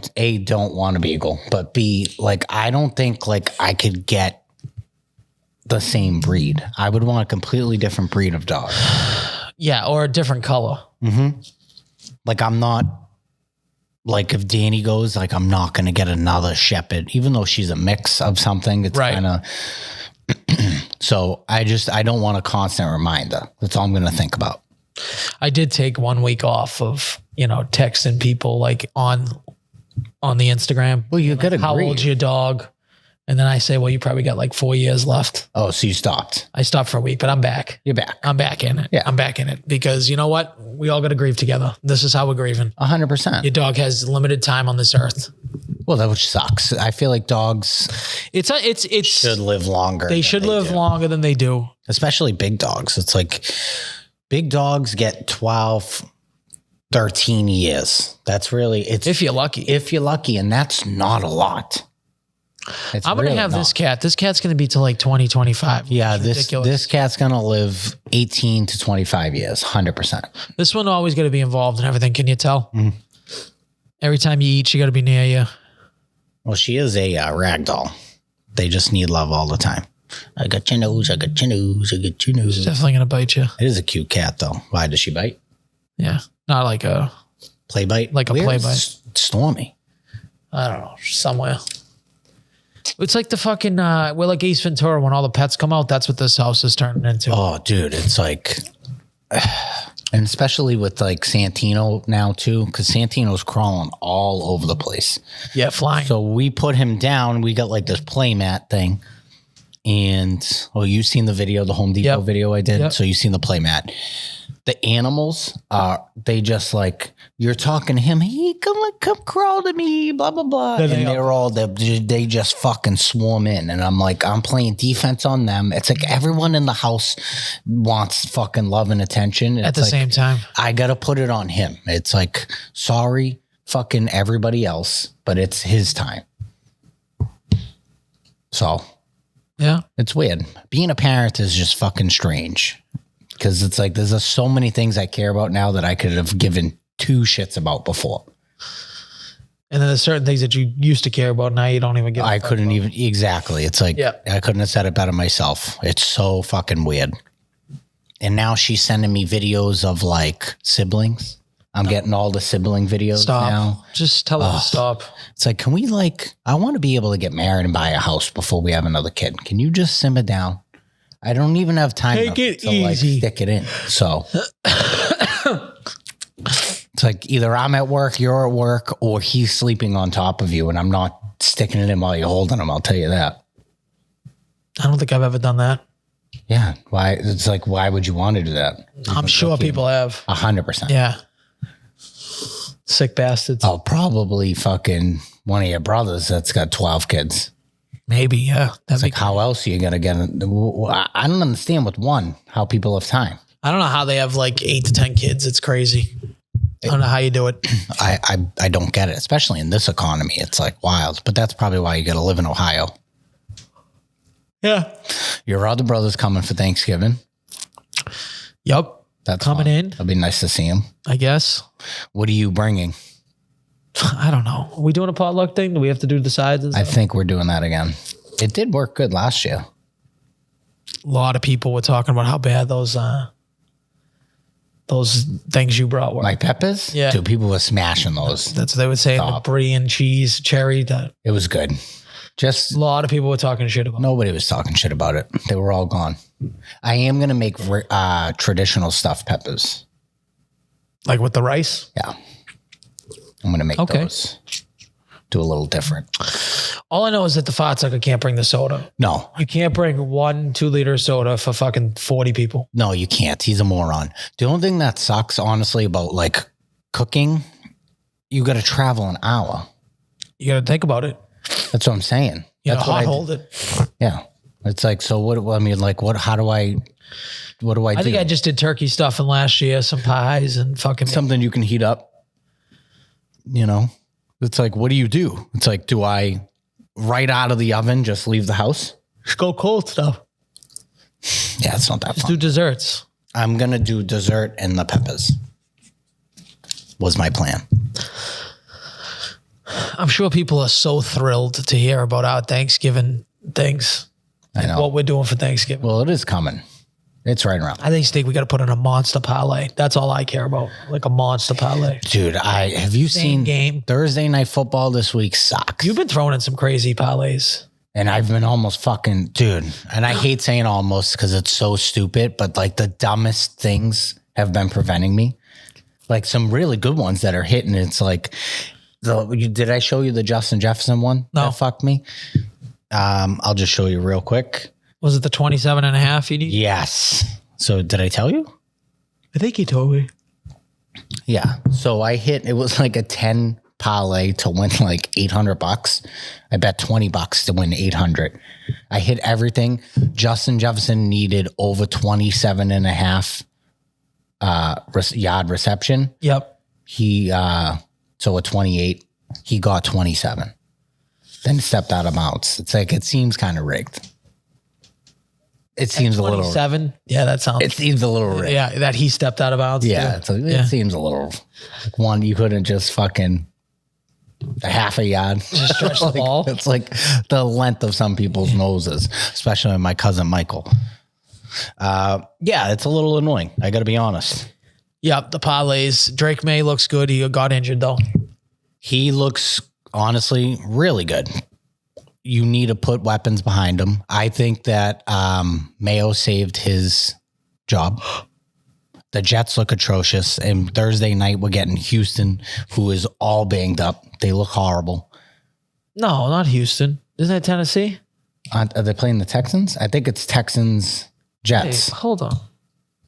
don't want a beagle, but B, like, I don't think like I could get the same breed. I would want a completely different breed of dog. Yeah, or a different color. Mm-hmm. Like I'm not, like if Danny goes, like I'm not going to get another shepherd, even though she's a mix of something. It's kind of, so I don't want a constant reminder. That's all I'm going to think about. I did take 1 week off of, texting people like on the Instagram. Well, you got to how old's your dog? And then I say, well, you probably got like 4 years left. Oh, so you stopped. I stopped for a week, but I'm back. You're back. I'm back in it. Yeah. I'm back in it because you know what? We all got to grieve together. This is how we're grieving. 100%. Your dog has limited time on this earth. Well, that which sucks. I feel like dogs it's should live longer. They should live longer than they do. Especially big dogs. It's like big dogs get 12, 13 years. That's really, if you're lucky. If you're lucky, and that's not a lot. I'm going to have this cat. This cat's going to be till like 2025. Yeah, this cat's going to live 18 to 25 years, 100%. This one always going to be involved in everything. Can you tell? Mm-hmm. Every time you eat, she got to be near you. Well, she is a rag doll. They just need love all the time. I got your nose, I got your nose, I got your nose. She's definitely going to bite you. It is a cute cat, though. Why does she bite? Yeah, not like a play bite. Like a play bite. Stormy. I don't know, somewhere. It's like the fucking, we're like Ace Ventura. When all the pets come out, that's what this house is turning into. Oh, dude, it's like, and especially with like Santino now too, because Santino's crawling all over the place. Yeah, flying. So we put him down. We got like this play mat thing. And, you've seen the video, the Home Depot video I did. Yep. So you've seen the play mat. The animals they just like, you're talking to him, hey, come crawl to me, blah, blah, blah. They just fucking swarm in. And I'm like, I'm playing defense on them. It's like everyone in the house wants fucking love and attention. At the same time. I got to put it on him. It's like, sorry, fucking everybody else, but it's his time. So. Yeah. It's weird. Being a parent is just fucking strange. Because it's like, there's so many things I care about now that I could have given 2 shits about before. And then there's certain things that you used to care about. Now you don't even give a I fuck couldn't about. even, exactly. It's like, I couldn't have said it better myself. It's so fucking weird. And now she's sending me videos of like siblings. I'm getting all the sibling videos now. Just tell her to stop. It's like, can we like, I want to be able to get married and buy a house before we have another kid. Can you just simmer down? I don't even have time to like stick it in. So it's like either I'm at work, you're at work, or he's sleeping on top of you and I'm not sticking it in while you're holding him. I'll tell you that. I don't think I've ever done that. Yeah. Why? It's like, why would you want to do that? I'm sure people have. 100%. Yeah. Sick bastards. Oh, probably fucking one of your brothers that's got 12 kids. Maybe, yeah. It's like, how else are you going to get it? I don't understand with one, how people have time. I don't know how they have like 8 to 10 kids. It's crazy. I don't know how you do it. I don't get it, especially in this economy. It's like wild, but that's probably why you got to live in Ohio. Yeah. Your other brother's coming for Thanksgiving. Yep. That's coming fun. in. It'll be nice to see him. I guess. What are you bringing? I don't know. Are we doing a potluck thing? Do we have to do the sides and stuff? I think we're doing that again. It did work good last year. A lot of people were talking about how bad those things you brought were. My peppers? Yeah. Dude, people were smashing those. That's what they would say. The brie and cheese, cherry. It was good. Just a lot of people were talking shit about it. Nobody was talking shit about it. They were all gone. I am going to make traditional stuffed peppers. Like with the rice? Yeah. I'm going to make those. Do a little different. All I know is that the fat sucker can't bring the soda. No. You can't bring 1 2-liter soda for fucking 40 people. No, you can't. He's a moron. The only thing that sucks, honestly, about like cooking, you got to travel an hour. You got to think about it. That's what I'm saying. You That's know, hot hold it. Yeah. It's like, so what, I mean, like, how do I do? I think I just did turkey stuffing last year, some pies and fucking. Something you can heat up, you know? It's like, what do you do? It's like, do I right out of the oven just leave the house? Just go cold stuff. Yeah, it's not that just fun. do desserts. I'm going to do dessert and the peppers. Was my plan. I'm sure people are so thrilled to hear about our Thanksgiving things. I know. What we're doing for Thanksgiving. Well, it is coming. It's right around. I think we got to put in a monster parlay. That's all I care about. Like a monster parlay. Dude, have you seen game. Thursday night football this week sucks. You've been throwing in some crazy parlays. And I've been almost fucking, dude. And I hate saying almost because it's so stupid, but like the dumbest things have been preventing me. Like some really good ones that are hitting. It's like, did I show you the Justin Jefferson one? No. That fucked me. I'll just show you real quick. Was it the 27.5 you need? Yes. So did I tell you? I think you told me. Yeah. So it was like a 10 parlay to win like $800. I bet $20 to win 800. I hit everything. Justin Jefferson needed over 27.5 yard reception. Yep. So at 28, he got 27. Then stepped out of bounds. It's like, it seems kind of rigged. It seems a little 27. Yeah, that sounds. It seems a little rigged. Yeah, that he stepped out of bounds. Yeah, it seems a little. Like one, you couldn't just fucking a half a yard. Just stretch the ball. It's like the length of some people's noses, especially my cousin Michael. Yeah, it's a little annoying. I got to be honest. Yep, the parlays. Drake May looks good. He got injured though. He looks honestly really good. You need to put weapons behind him. I think that Mayo saved his job. The Jets look atrocious. And Thursday night, we're getting Houston, who is all banged up. They look horrible. No, not Houston. Isn't that Tennessee? Are they playing the Texans? I think it's Texans, Jets. Hey, hold on.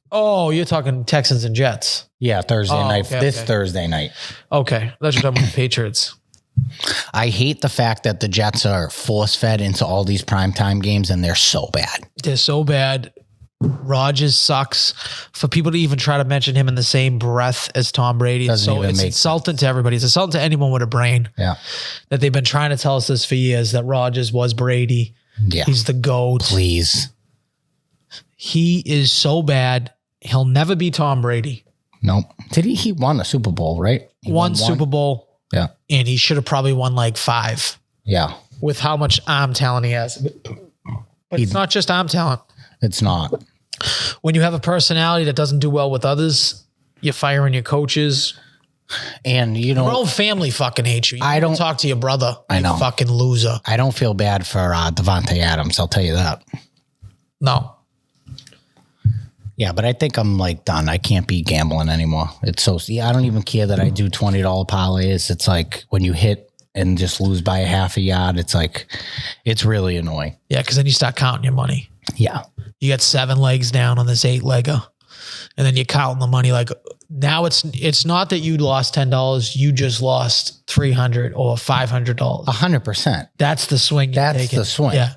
Oh, you're talking Texans and Jets. Yeah, Thursday night. Okay, this okay. Thursday night. Okay. That's what I'm talking about Patriots. I hate the fact that the Jets are force-fed into all these primetime games, and they're so bad. They're so bad. Rodgers sucks. For people to even try to mention him in the same breath as Tom Brady, it's insulting to everybody. It's insulting to anyone with a brain. Yeah. That they've been trying to tell us this for years, that Rodgers was Brady. Yeah. He's the GOAT. Please. He is so bad. He'll never be Tom Brady. Nope. He won a Super Bowl, right? One Super Bowl. Yeah. And he should have probably won like 5 Yeah. with how much arm talent he has. But it's not just arm talent. It's not. When you have a personality that doesn't do well with others, you're firing your coaches. And you Your know, own family fucking hates you. You I don't talk to your brother. I know. You fucking loser. I don't feel bad for Devontae Adams. I'll tell you that. No. Yeah, but I think I'm like done. I can't be gambling anymore. It's so, I don't even care that I do $20 parlays. It's like when you hit and just lose by a half a yard, it's like, it's really annoying. Yeah, because then you start counting your money. Yeah. You got 7 legs down on this 8-legger. And then you're counting the money like now it's not that you lost $10, you just lost $300 or $500. 100%. That's the swing. That's the swing. Yeah.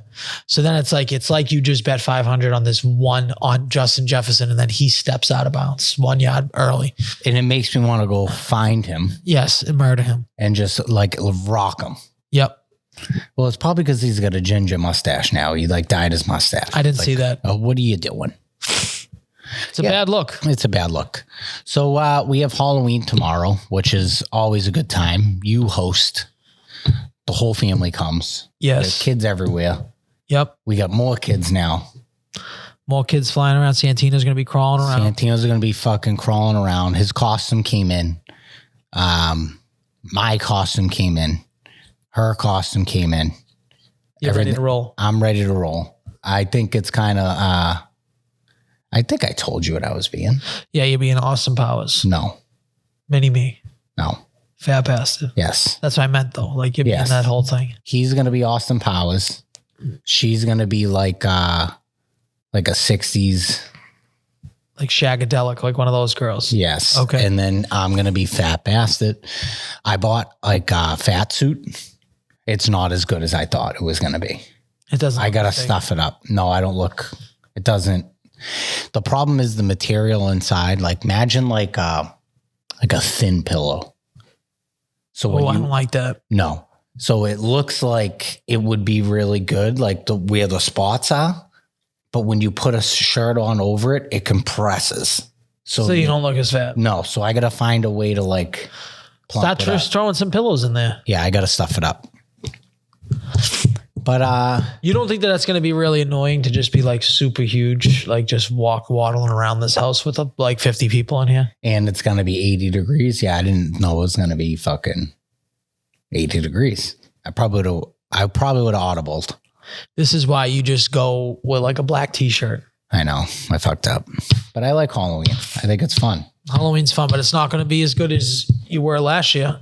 So then it's like you just bet 500 on this one on Justin Jefferson, and then he steps out of bounds 1 yard early. And it makes me want to go find him. Yes, and murder him. And just like rock him. Yep. Well, it's probably because he's got a ginger mustache now. He like dyed his mustache. I didn't see that. Oh, what are you doing? It's a bad look. It's a bad look. So we have Halloween tomorrow, which is always a good time. You host. The whole family comes. Yes. There's kids everywhere. Yep. We got more kids now. More kids flying around. Santino's going to be crawling around. Santino's going to be fucking crawling around. His costume came in. My costume came in. Her costume came in. You're ready to roll. I'm ready to roll. I think it's kind of, I think I told you what I was being. Yeah, you're being Austin Powers. No. Mini me. No. Fat bastard. Yes. That's what I meant though. Like you're being that whole thing. He's going to be Austin Powers. She's going to be like a 60s. Like Shagadelic, like one of those girls. Yes. Okay. And then I'm going to be Fat Bastard. I bought like a fat suit. It's not as good as I thought it was going to be. It doesn't. I got to stuff it up. No, I don't look. It doesn't. The problem is the material inside. Like imagine like a thin pillow. So I don't like that. No. So it looks like it would be really good, like where the spots are. But when you put a shirt on over it, it compresses. So you don't look as fat. No. So I got to find a way to like start just throwing some pillows in there. Yeah, I got to stuff it up. But you don't think that that's going to be really annoying to just be like super huge, like just waddling around this house with like 50 people in here? And it's going to be 80 degrees. Yeah, I didn't know it was going to be fucking 80 degrees. I probably would have audibled. This is why you just go with like a black t-shirt. I know. I fucked up. But I like Halloween. I think it's fun. Halloween's fun, but it's not going to be as good as you were last year.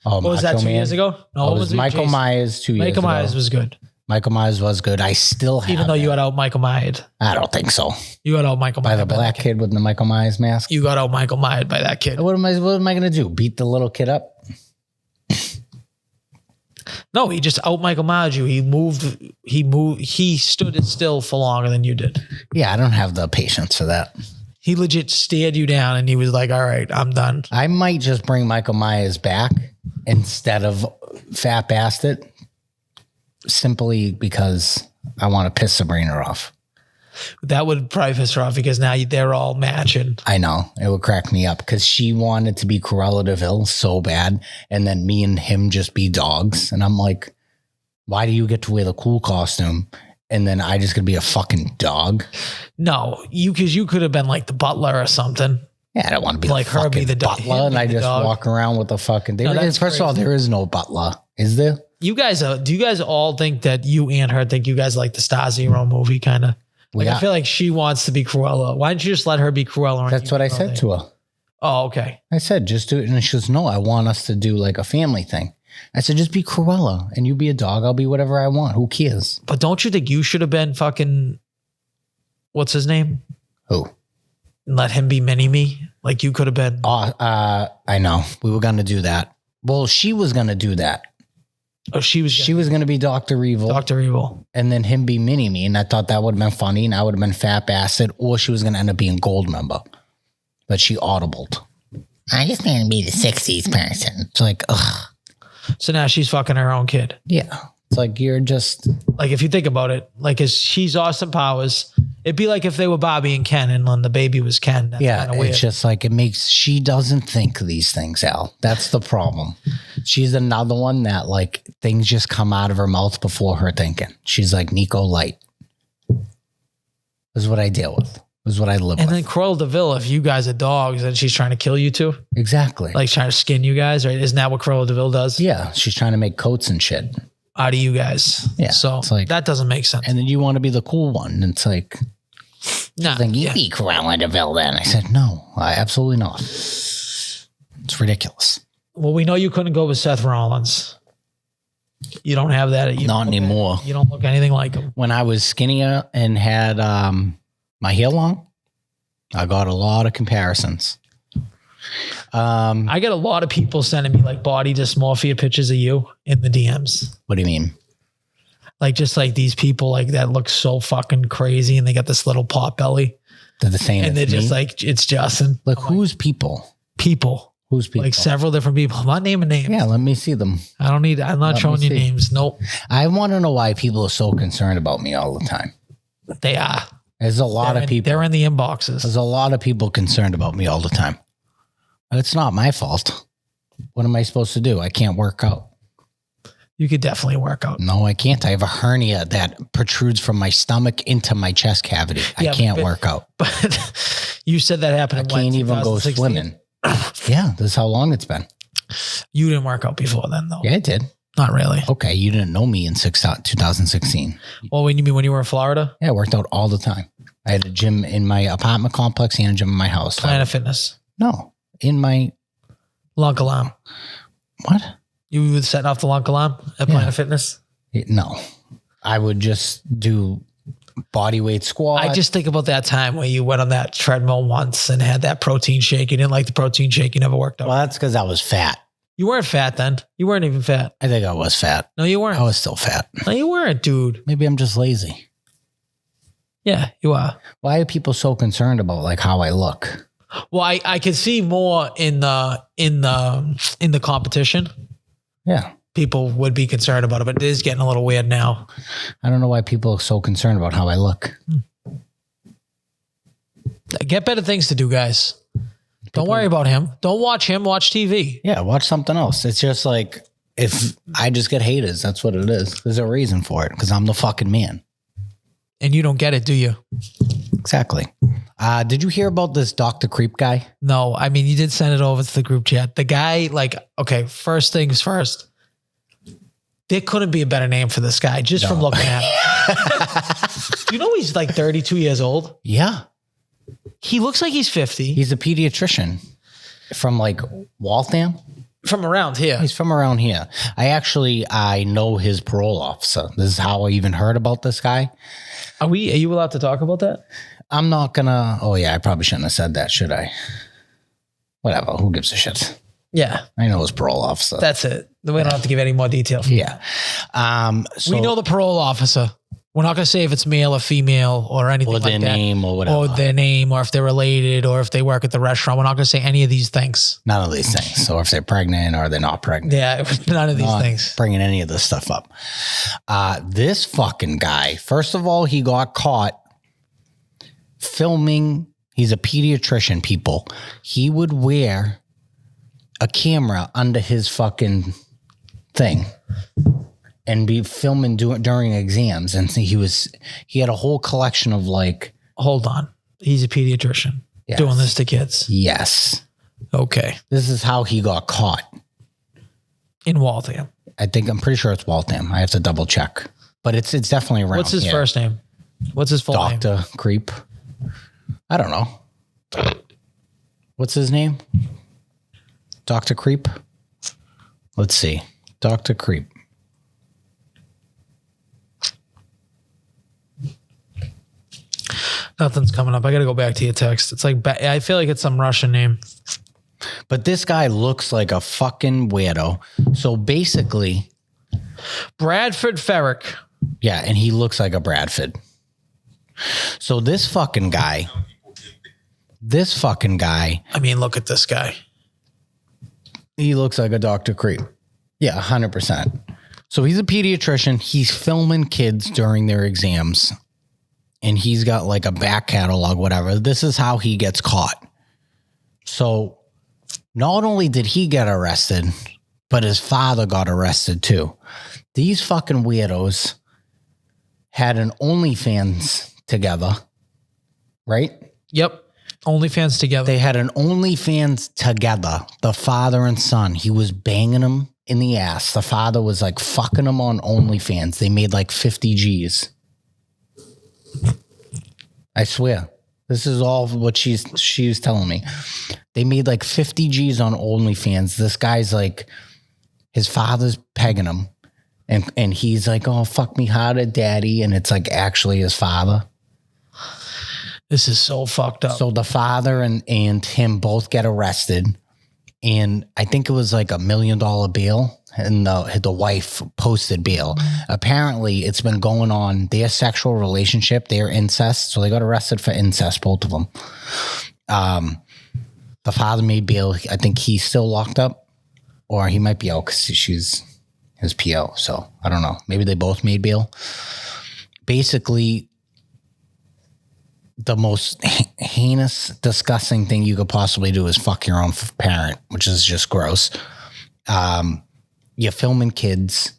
Oh, what was that, 2 years ago? No, it was Michael Myers 2 years ago. Michael Myers was good. Michael Myers was good. I still have Even though you got out Michael Myers. I don't think so. You got out Michael Myers. By the black kid with the Michael Myers mask? You got out Michael Myers by that kid. What am I going to do? Beat the little kid up? No, he just out Michael Myers you. He stood still for longer than you did. Yeah, I don't have the patience for that. He legit stared you down and he was like, all right, I'm done. I might just bring Michael Myers back instead of Fat Bastard simply because I want to piss Sabrina off. That would probably piss her off because now they're all matching. I know. It would crack me up because she wanted to be Cruella de Vil so bad. And then me and him just be dogs. And I'm like, why do you get to wear the cool costume? And then I just could be a fucking dog. No, because you could have been like the butler or something. Yeah, I don't want to be like her be the butler, and I just walk around with a fucking. First of all, there is no butler, is there? You guys, do you guys all think that you and her think you guys like the Star Zero movie kind of? Like I feel like she wants to be Cruella. Why don't you just let her be Cruella? That's what I said to her. Oh, okay. I said just do it, and she goes, "No, I want us to do like a family thing." I said, just be Cruella and you be a dog. I'll be whatever I want. Who cares? But don't you think you should have been fucking, what's his name? Who? And let him be Mini-Me? Like you could have been. I know. We were going to do that. Well, she was going to do that. Oh, she was going to be Dr. Evil. Dr. Evil. And then him be Mini-Me. And I thought that would have been funny. And I would have been Fat Bastard. Or she was going to end up being Goldmember. But she audibled. I just need to be the 60s person. It's like, ugh. So now she's fucking her own kid. Yeah. It's like you're just like if you think about it, like she's Austin Powers It'd be like if they were Bobby and Ken and then the baby was Ken. That's Yeah, weird. it's just like she doesn't think these things, Al. That's the problem. She's another one that like things just come out of her mouth before her thinking. She's like Nico Light. This is what I deal with. This is what I live with. And then Cruella de Vil, if you guys are dogs and she's trying to kill you too. Exactly. Like trying to skin you guys, right? Isn't that what Cruella de Vil does? Yeah, she's trying to make coats and shit. Out of you guys. Yeah. So it's like, that doesn't make sense. and then you want to be the cool one. And it's like, Nah, like, you be Cruella de Vil then. I said, no, absolutely not. It's ridiculous. Well, we know you couldn't go with Seth Rollins. You don't have that. Not anymore. You don't look anything like him. When I was skinnier and had my hair long, I got a lot of comparisons. I get a lot of people sending me like body dysmorphia pictures of you in the DMs. What do you mean? Like just like these people like that look so fucking crazy and they got this little pot belly. They're the same. And they're as just me? like, it's Justin. Like, who's people? People. Who's people? Like several different people. I'm not naming names. Yeah, let me see them. I'm not showing you names. Nope. I want to know why people are so concerned about me all the time. They are. There's a lot of people. They're in the inboxes. There's a lot of people concerned about me all the time. It's not my fault. What am I supposed to do? I can't work out. You could definitely work out. No, I can't. I have a hernia that protrudes from my stomach into my chest cavity. Yeah, I can't work out. But you said that happened. I can't even go 2016? swimming. Yeah, this is how long it's been. You didn't work out before then, though. Yeah, I did. Not really. Okay, you didn't know me in 2016. Well, when you were in Florida? Yeah, I worked out all the time. I had a gym in my apartment complex and a gym in my house. Planet Fitness. No, in my... Lunk Alarm. What? You were setting off the Lunk Alarm at Planet Fitness? No. I would just do body weight squat. I just think about that time where you went on that treadmill once and had that protein shake. You didn't like the protein shake. You never worked out. Well, that's because I was fat. You weren't fat then. You weren't even fat. I think I was fat. No, you weren't. I was still fat. No, you weren't, dude. Maybe I'm just lazy. Yeah, you are. Why are people so concerned about like how I look? Well, I could see more in the competition. Yeah. People would be concerned about it, but it is getting a little weird now. I don't know why people are so concerned about how I look. Get better things to do, guys. Don't worry about him. Don't watch him. Watch TV. Yeah, watch something else. It's just like, if I just get haters, that's what it is. There's a reason for it, because I'm the fucking man. And you don't get it, do you? Exactly. Did you hear about this Dr. Creep guy? No, I mean, you did send it over to the group chat. The guy, like, okay, first things first. There couldn't be a better name for this guy just from looking at him. Do you know he's like 32 years old? Yeah. He looks like he's 50. He's a pediatrician from like Waltham. From around here. He's from around here. I know his parole officer. This is how I even heard about this guy. Are you allowed to talk about that? I'm not gonna. Oh yeah, I probably shouldn't have said that, should I? Whatever. Who gives a shit? Yeah. I know his parole officer. That's it. We don't have to give any more detail. Yeah. We know the parole officer. We're not going to say if it's male or female or anything like that. Or their name or whatever. Or their name or if they're related or if they work at the restaurant. We're not going to say any of these things. None of these things. So if they're pregnant or they're not pregnant. Yeah, none of these Not things. bringing any of this stuff up. This fucking guy, first of all, he got caught filming. He's a pediatrician, people. He would wear a camera under his fucking thing and be filming during exams. And he had a whole collection of like. Hold on. He's a pediatrician doing this to kids. Yes. Okay. This is how he got caught. In Waltham. I'm pretty sure it's Waltham. I have to double check, but it's definitely around. What's his here. first name? What's his full name? Dr. Creep. I don't know. What's his name? Dr. Creep. Let's see. Dr. Creep. Nothing's coming up. I got to go back to your text. It's like, I feel like it's some Russian name. But this guy looks like a fucking weirdo. So basically. Bradford Ferrick. Yeah, and he looks like a Bradford. So this fucking guy. I mean, look at this guy. He looks like a Dr. Creep. Yeah, 100%. So he's a pediatrician. He's filming kids during their exams. and he's got like a back catalog, whatever. This is how he gets caught. So not only did he get arrested, but his father got arrested too. These fucking weirdos had an OnlyFans together, right? Yep. OnlyFans together. They had an OnlyFans together, the father and son. He was banging him in the ass. The father was like fucking him on OnlyFans. They made like 50 G's. I swear. This is all what she was telling me. They made like 50 G's on OnlyFans. This guy's like, his father's pegging him. And he's like, oh, fuck me harder, daddy. And it's like actually his father. This is so fucked up. So the father and him both get arrested. And I think it was like $1 million bail. And the wife posted bail. Apparently, it's been going on. Their sexual relationship, their incest. So they got arrested for incest, both of them. The father made bail. I think he's still locked up. Or he might be out because she's his PO. So I don't know. Maybe they both made bail. Basically, the most heinous, disgusting thing you could possibly do is fuck your own parent, which is just gross. You're filming kids.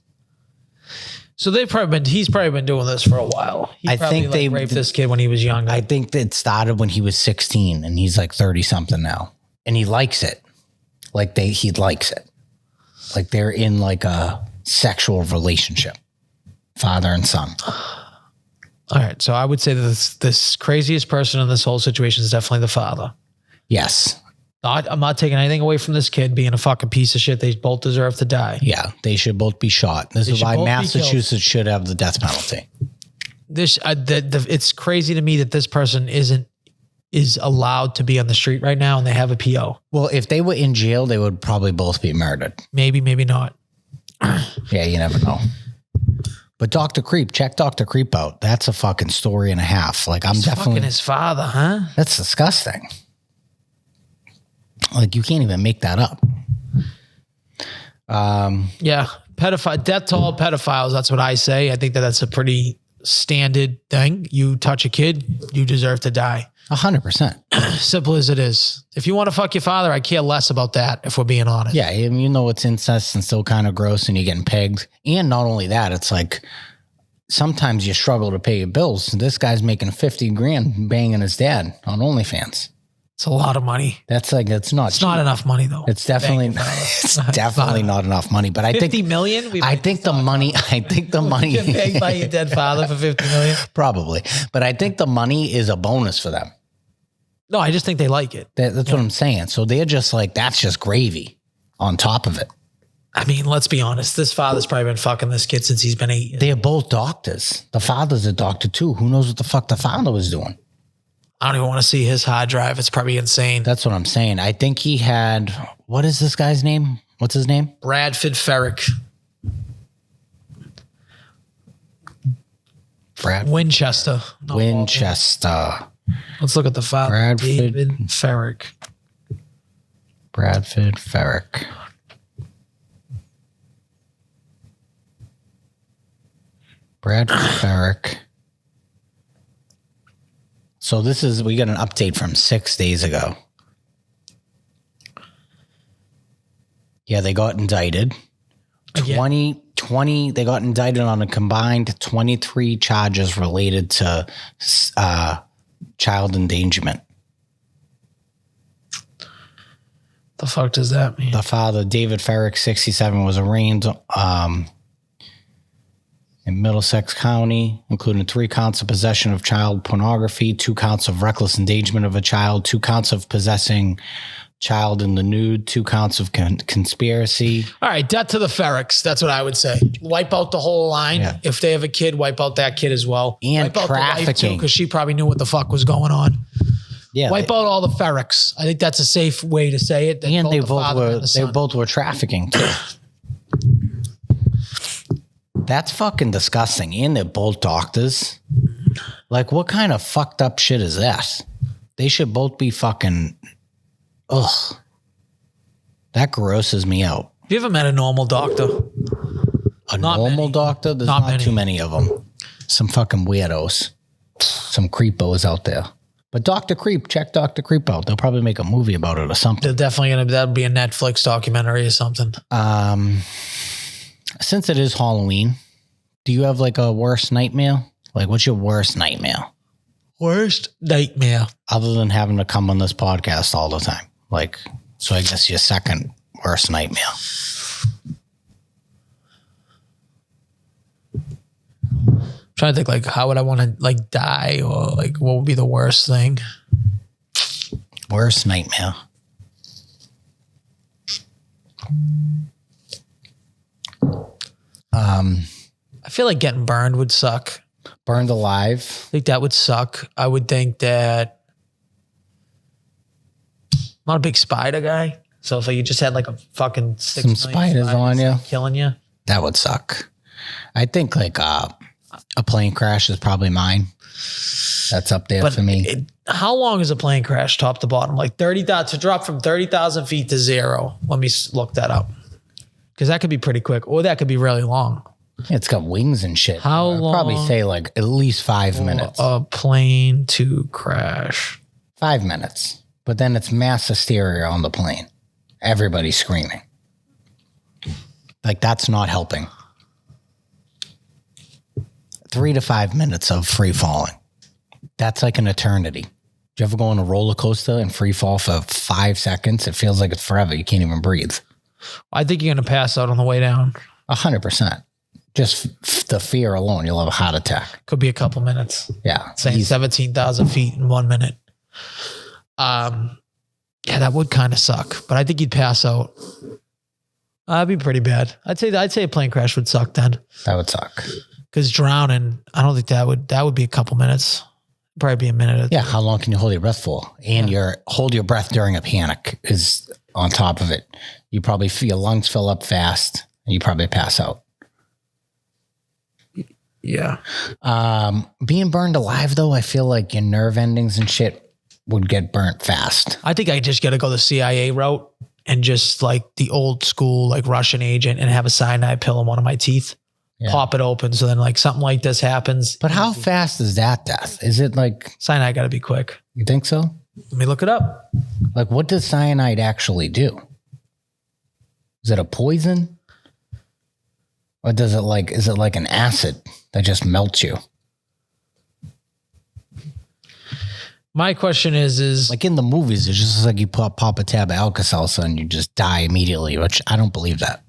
So he's probably been doing this for a while. I think they raped this kid when he was young. I think that it started when he was 16 and he's like 30 something now. And he likes it. He likes it. Like they're in like a sexual relationship, father and son. All right. So I would say that this craziest person in this whole situation is definitely the father. Yes. I'm not taking anything away from this kid being a fucking piece of shit. They both deserve to die. Yeah. They should both be shot. This is why Massachusetts should have the death penalty. It's crazy to me that this person is allowed to be on the street right now and they have a PO. Well, if they were in jail, they would probably both be murdered. Maybe not. Yeah, you never know. But Dr. Creep, check Dr. Creep out. That's a fucking story and a half. Like He's definitely fucking his father, huh? That's disgusting. Like you can't even make that up. Yeah, death to all pedophiles. That's what I say. I think that's a pretty standard thing. You touch a kid, you deserve to die. 100%. Simple as it is. If you want to fuck your father, I care less about that, if we're being honest. Yeah, you know it's incest and still kind of gross and you're getting pegged. And not only that, it's like sometimes you struggle to pay your bills. This guy's making 50 grand banging his dad on OnlyFans. It's a lot of money. It's not enough money though. It's definitely not enough money. But I think 50 million. I think the money. Get begged by your dead father for 50 million. Probably, but I think the money is a bonus for them. No, I just think they like it. That's what I'm saying. So they're just like that's just gravy on top of it. I mean, let's be honest. This father's probably been fucking this kid since he's been 8 years. They're both doctors. The father's a doctor too. Who knows what the fuck the father was doing? I don't even want to see his hard drive. It's probably insane. That's what I'm saying. I think he had, what is this guy's name? What's his name? Bradford Ferrick. Winchester. Winchester. Let's look at the father. David Ferrick. Bradford Ferrick. Bradford Ferrick. So we got an update from 6 days ago. Yeah, they got indicted. 20, they got indicted on a combined 23 charges related to child endangerment. The fuck does that mean? The father, David Ferrick, 67, was arraigned in Middlesex County, including 3 counts of possession of child pornography, 2 counts of reckless endangerment of a child, 2 counts of possessing child in the nude, 2 counts of conspiracy. All right, death to the Ferricks. That's what I would say. Wipe out the whole line. Yeah. If they have a kid, wipe out that kid as well. And wipe trafficking. Because she probably knew what the fuck was going on. Yeah, wipe out all the Ferricks. I think that's a safe way to say it. And they both were trafficking too. That's fucking disgusting. And they're both doctors. Like, what kind of fucked up shit is that? They should both be fucking... Ugh. That grosses me out. Have you ever met a normal doctor? Normal doctor? There's not too many of them. Some fucking weirdos. some creepos out there. But Dr. Creep, check Dr. Creep out. They'll probably make a movie about it or something. They're definitely going to, that'll be a Netflix documentary or something. Since it is Halloween, do you have like a worst nightmare? Like, what's your worst nightmare? Worst nightmare. Other than having to come on this podcast all the time. Like, so I guess your second worst nightmare. I'm trying to think, like, how would I want to, like, die, or like what would be the worst thing? Worst nightmare. I feel like getting burned would suck. Burned alive. I think that would suck. I would think that I'm not a big spider guy. So if you just had like a fucking some spiders on you, killing you, that would suck. I think like a plane crash is probably mine. That's up there for me. How long is a plane crash top to bottom? Like 30,000 to drop from 30,000 feet to zero. Let me look that up. Because that could be pretty quick, or that could be really long. Yeah, it's got wings and shit. How long? I'd probably say like at least 5 minutes. A plane to crash. 5 minutes. But then it's mass hysteria on the plane. Everybody's screaming. Like, that's not helping. 3 to 5 minutes of free falling. That's like an eternity. Do you ever go on a roller coaster and free fall for 5 seconds? It feels like it's forever. You can't even breathe. I think you're going to pass out on the way down. 100%. Just the fear alone, you'll have a heart attack. Could be a couple minutes. Yeah. Saying 17,000 feet in 1 minute. Yeah, that would kind of suck, but I think you'd pass out. That'd be pretty bad. I'd say a plane crash would suck then. That would suck. Because drowning, I don't think that would be a couple minutes. Probably be a minute. Yeah, how long can you hold your breath for? And hold your breath during a panic is on top of it. You probably feel your lungs fill up fast and you probably pass out. Yeah. Being burned alive though, I feel like your nerve endings and shit would get burnt fast. I think I just got to go the CIA route and just like the old school, like Russian agent, and have a cyanide pill in one of my teeth, pop it open. So then like something like this happens. But how fast is that death? Is it like cyanide got to be quick? You think so? Let me look it up. Like, what does cyanide actually do? Is it a poison? Or is it like an acid that just melts you? My question is like in the movies, it's just like you pop a tab of Alka-Seltzer and you just die immediately, which I don't believe that.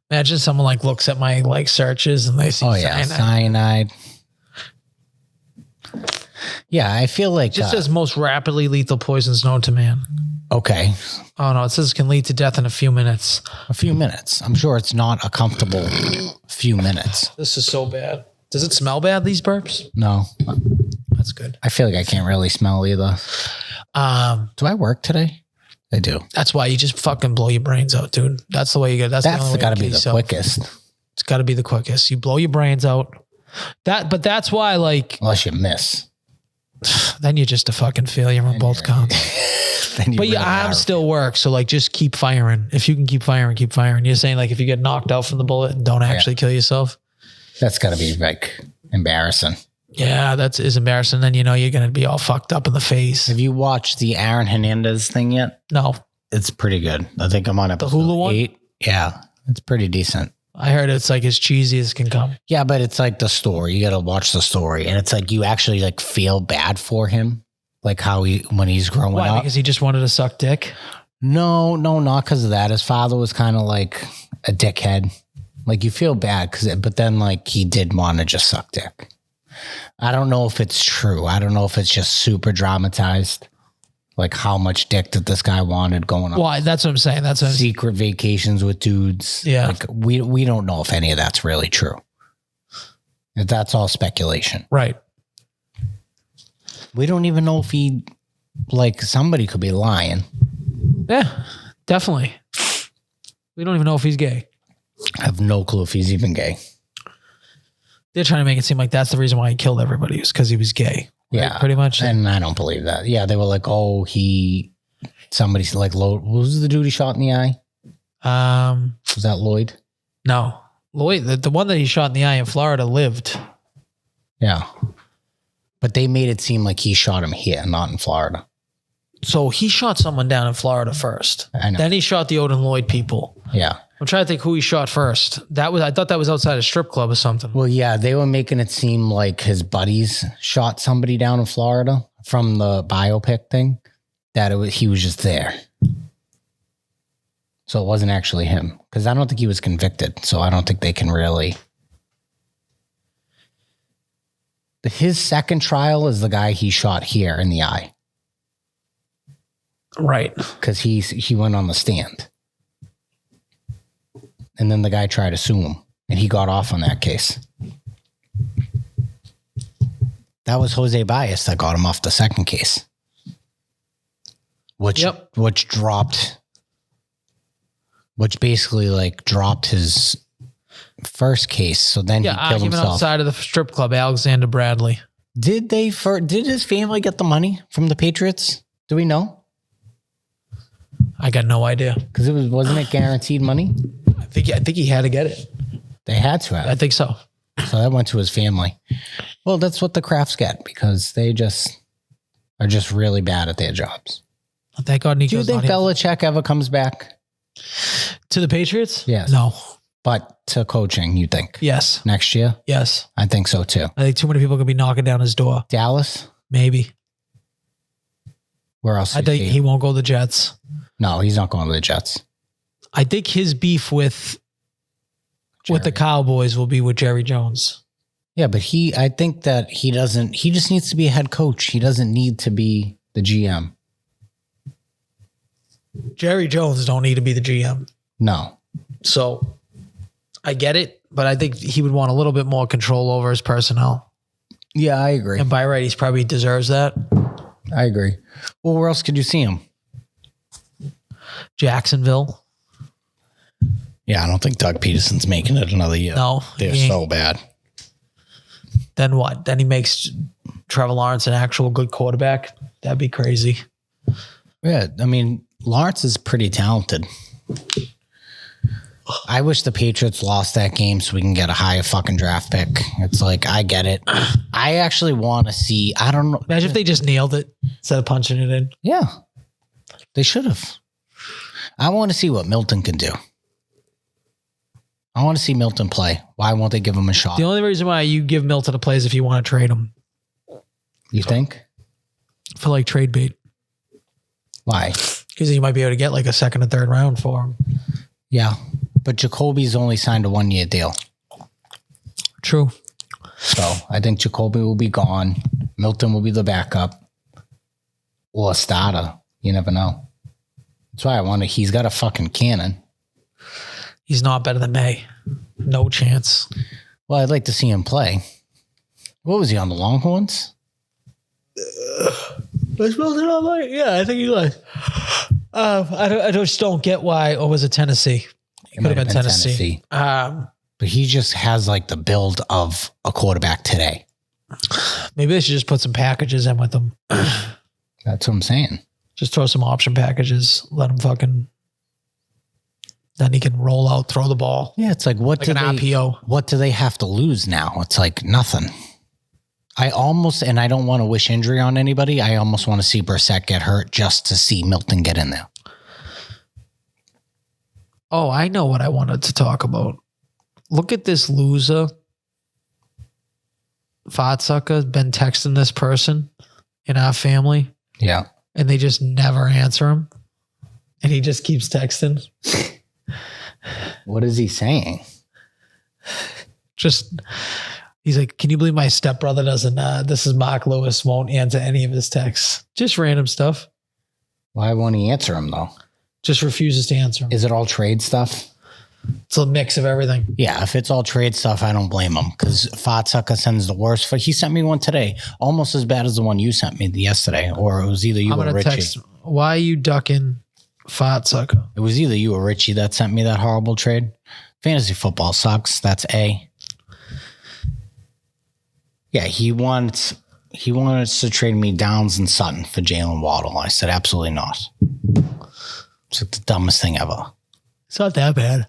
Imagine someone like looks at my like searches and they see cyanide. Yeah, I feel like it just says most rapidly lethal poisons known to man. Okay. Oh no, it says can lead to death in a few minutes. A few minutes. I'm sure it's not a comfortable few minutes. This is so bad. Does it smell bad, these burps? No. That's good. I feel like I can't really smell either. Do I work today? I do. That's why you just fucking blow your brains out, dude. That's the way you get. That's got to be the quickest. It's got to be the quickest. You blow your brains out. But that's why, like, unless you miss, then you're just a fucking failure on both counts. But your arm still works, so like, just keep firing. If you can keep firing, keep firing. You're saying like, if you get knocked out from the bullet and don't actually kill yourself, that's got to be like embarrassing. Yeah, that is embarrassing. Then you know you're gonna be all fucked up in the face. Have you watched the Aaron Hernandez thing yet? No. It's pretty good. I think I'm on episode the Hulu 8. One? Yeah, it's pretty decent. I heard it's like as cheesy as can come. Yeah, but it's like the story. You got to watch the story, and it's like you actually like feel bad for him, like how when he's growing up. Because he just wanted to suck dick? No, not because of that. His father was kind of like a dickhead. Like you feel bad but then like he did want to just suck dick. I don't know if it's true. I don't know if it's just super dramatized. Like how much dick that this guy wanted going on. Well, that's what I'm saying. That's secret vacations with dudes. Yeah. Like we don't know if any of that's really true. That's all speculation. Right. We don't even know if somebody could be lying. Yeah, definitely. We don't even know if he's gay. I have no clue if he's even gay. They're trying to make it seem like that's the reason why he killed everybody was because he was gay. Right? Yeah. Pretty much. And I don't believe that. Yeah. They were like, somebody's like, what was the dude he shot in the eye? Was that Lloyd? No. Lloyd, the one that he shot in the eye in Florida lived. Yeah. But they made it seem like he shot him here, not in Florida. So he shot someone down in Florida first. I know. Then he shot the Odin Lloyd people. Yeah. I'm trying to think who he shot first. I thought that was outside a strip club or something. Well, yeah, they were making it seem like his buddies shot somebody down in Florida from the biopic thing. He was just there. So it wasn't actually him. Because I don't think he was convicted. So I don't think they can really. His second trial is the guy he shot here in the eye. Right. Because he went on the stand. And then the guy tried to sue him. And he got off on that case. That was Jose Baez that got him off the second case. Which basically like dropped his first case. So then he killed himself. Outside of the strip club, Alexander Bradley. Did his family get the money from the Patriots? Do we know? I got no idea. Because wasn't it guaranteed money? I think he had to get it. They had to have. I think so. So that went to his family. Well, that's what the Crafts get because they just are just really bad at their jobs. Thank God Nico's Do you think not here. Belichick ever comes back? To the Patriots? Yes. No. But to coaching, you think? Yes. Next year? Yes. I think so too. I think too many people could be knocking down his door. Dallas? Maybe. Where else? I think he won't go to the Jets. No, he's not going to the Jets. I think his beef with the Cowboys will be with Jerry Jones. Yeah, but I think that he just needs to be a head coach. He doesn't need to be the GM. Jerry Jones don't need to be the GM. No. So I get it, but I think he would want a little bit more control over his personnel. Yeah, I agree. And by right, he probably deserves that. I agree. Well, where else could you see him? Jacksonville. Yeah, I don't think Doug Peterson's making it another year. No. They're so bad. Then what? Then he makes Trevor Lawrence an actual good quarterback? That'd be crazy. Yeah, I mean, Lawrence is pretty talented. I wish the Patriots lost that game so we can get a higher fucking draft pick. It's like, I get it. I actually want to see, I don't know. Imagine if they just nailed it instead of punching it in. Yeah, they should have. I want to see what Milton can do. I want to see Milton play. Why won't they give him a shot? The only reason why you give Milton a play is if you want to trade him. You think? For like trade bait. Why? Because you might be able to get like a second or third round for him. Yeah, but Jacoby's only signed a 1-year deal. True. So I think Jacoby will be gone. Milton will be the backup. Or a starter. You never know. That's why he's got a fucking cannon. He's not better than May. No chance. Well, I'd like to see him play. What was he on the Longhorns? Yeah, I think he was. I just don't get why. Or was it Tennessee? It could have been Tennessee. But he just has like the build of a quarterback today. Maybe they should just put some packages in with him. That's what I'm saying. Just throw some option packages. Let him fucking. Then he can roll out, throw the ball. Yeah, it's like what do they have to lose now? It's like nothing. And I don't want to wish injury on anybody. I almost want to see Brissett get hurt just to see Milton get in there. Oh, I know what I wanted to talk about. Look at this loser. Fatsucker been texting this person in our family. Yeah. And they just never answer him. And he just keeps texting. What is he saying? He's like, can you believe my stepbrother doesn't, this is Mark Lewis, won't answer any of his texts. Just random stuff. Why won't he answer him though? Just refuses to answer him. Is it all trade stuff? It's a mix of everything. Yeah, if it's all trade stuff, I don't blame him because Fatsucker sends the worst. He sent me one today, almost as bad as the one you sent me yesterday, or it was either you or Richie. Text, why are you ducking Fatsucker? It was either you or Richie that sent me that horrible trade. Fantasy football sucks. That's A. Yeah, he wanted to trade me Downs and Sutton for Jalen Waddle. I said, absolutely not. It's like the dumbest thing ever. It's not that bad.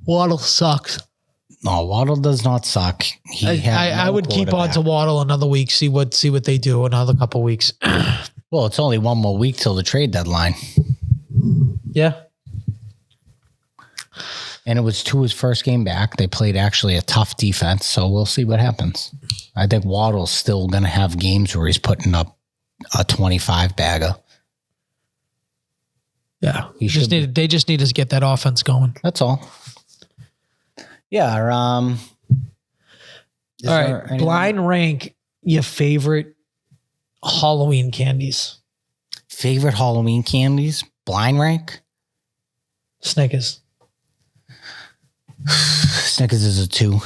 Waddle sucks. No, Waddle does not suck. I would keep on to Waddle another week, see what they do another couple weeks. Well, it's only one more week till the trade deadline. Yeah. And it was Tua's first game back. They played actually a tough defense, so we'll see what happens. I think Waddle's still going to have games where he's putting up a 25 bagger. Yeah. They just need to get that offense going. That's all. Yeah. All right. Blind rank your favorite Halloween candies. Favorite Halloween candies? Blind rank? Snickers. Snickers is a 2.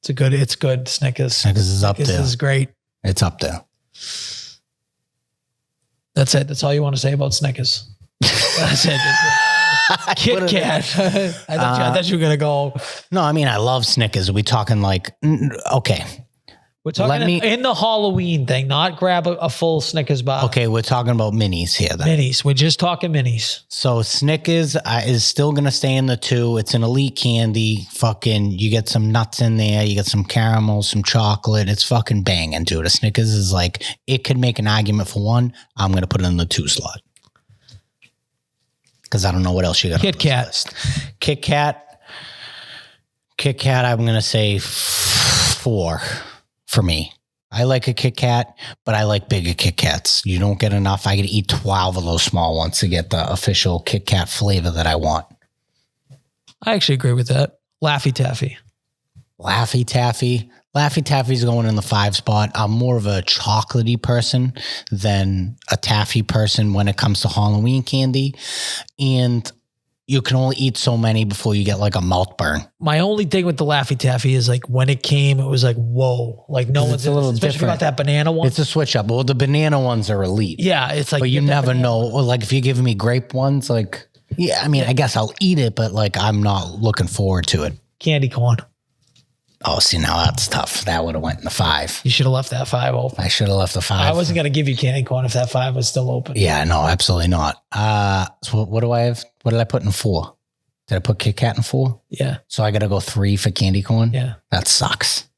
It's good. Snickers. Snickers is up there. Snickers is great. It's up there. That's it. That's all you want to say about Snickers. That's it. Kit Kat. I thought you were going to go. No, I mean, I love Snickers. Are we talking like, okay. We're talking in the Halloween thing, not grab a full Snickers bar. Okay, we're talking about minis here. Then. Minis. We're just talking minis. So Snickers is still going to stay in the 2. It's an elite candy. Fucking, you get some nuts in there. You get some caramel, some chocolate. It's fucking banging, dude. A Snickers is like, it could make an argument for 1. I'm going to put it in the 2 slot. Because I don't know what else you got. Kit Kat. Kit Kat, I'm going to say 4 for me. I like a Kit Kat, but I like bigger Kit Kats. You don't get enough. I could eat 12 of those small ones to get the official Kit Kat flavor that I want. I actually agree with that. Laffy Taffy. Laffy Taffy. Laffy Taffy's going in the 5 spot. I'm more of a chocolatey person than a taffy person when it comes to Halloween candy. And you can only eat so many before you get like a mouth burn. My only thing with the Laffy Taffy is like when it came, it was like, whoa. Like no one's a little especially different. About that banana one. It's a switch up. Well, the banana ones are elite. Yeah, it's like. But you never know. Like if you're giving me grape ones, like, yeah, I mean, I guess I'll eat it, but like I'm not looking forward to it. Candy corn. Oh, see, now that's tough. That would have went in the 5. You should have left that 5 open. I should have left the 5. I wasn't going to give you candy corn if that 5 was still open. Yeah, no, absolutely not. So what do I have? What did I put in 4? Did I put Kit Kat in 4? Yeah. So I got to go 3 for candy corn? Yeah. That sucks.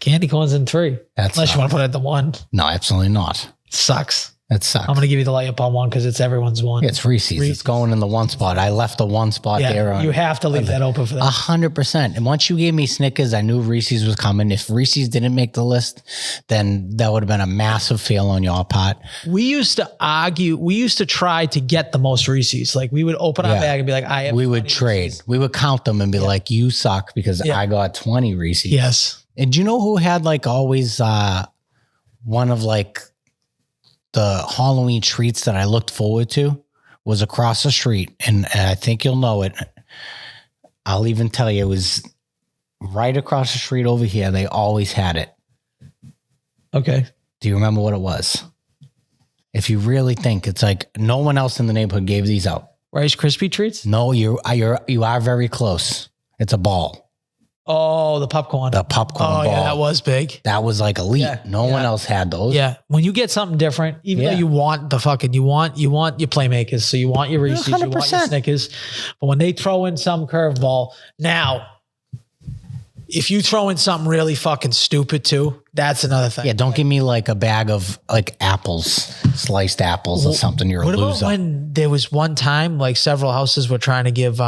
Candy corn's in 3. Unless you want to put it at the 1. No, absolutely not. Sucks. That sucks. I'm going to give you the layup on 1 because it's everyone's 1. Yeah, it's Reese's. It's going in the 1 spot. I left the 1 spot there. You have to leave that open for that. 100%. And once you gave me Snickers, I knew Reese's was coming. If Reese's didn't make the list, then that would have been a massive fail on your part. We used to argue. We used to try to get the most Reese's. Like we would open our bag and be like, We would trade. Reese's. We would count them and be like, you suck because I got 20 Reese's. Yes. And do you know who had like always one of like the Halloween treats that I looked forward to was across the street. And I think you'll know it. I'll even tell you, it was right across the street over here. They always had it. Okay. Do you remember what it was? If you really think, it's like no one else in the neighborhood gave these out. Rice Krispie treats? No, you are very close. It's a ball. Oh, the popcorn. The popcorn ball. Yeah, that was big. That was like elite. Yeah, no one else had those. Yeah. When you get something different, even though you want you want your playmakers. So you want your Reese's, 100%. You want your Snickers. But when they throw in some curveball, now, if you throw in something really fucking stupid too, that's another thing. Yeah, don't give me like a bag of like apples, sliced apples or something. You're a loser. What about when there was one time like several houses were trying to give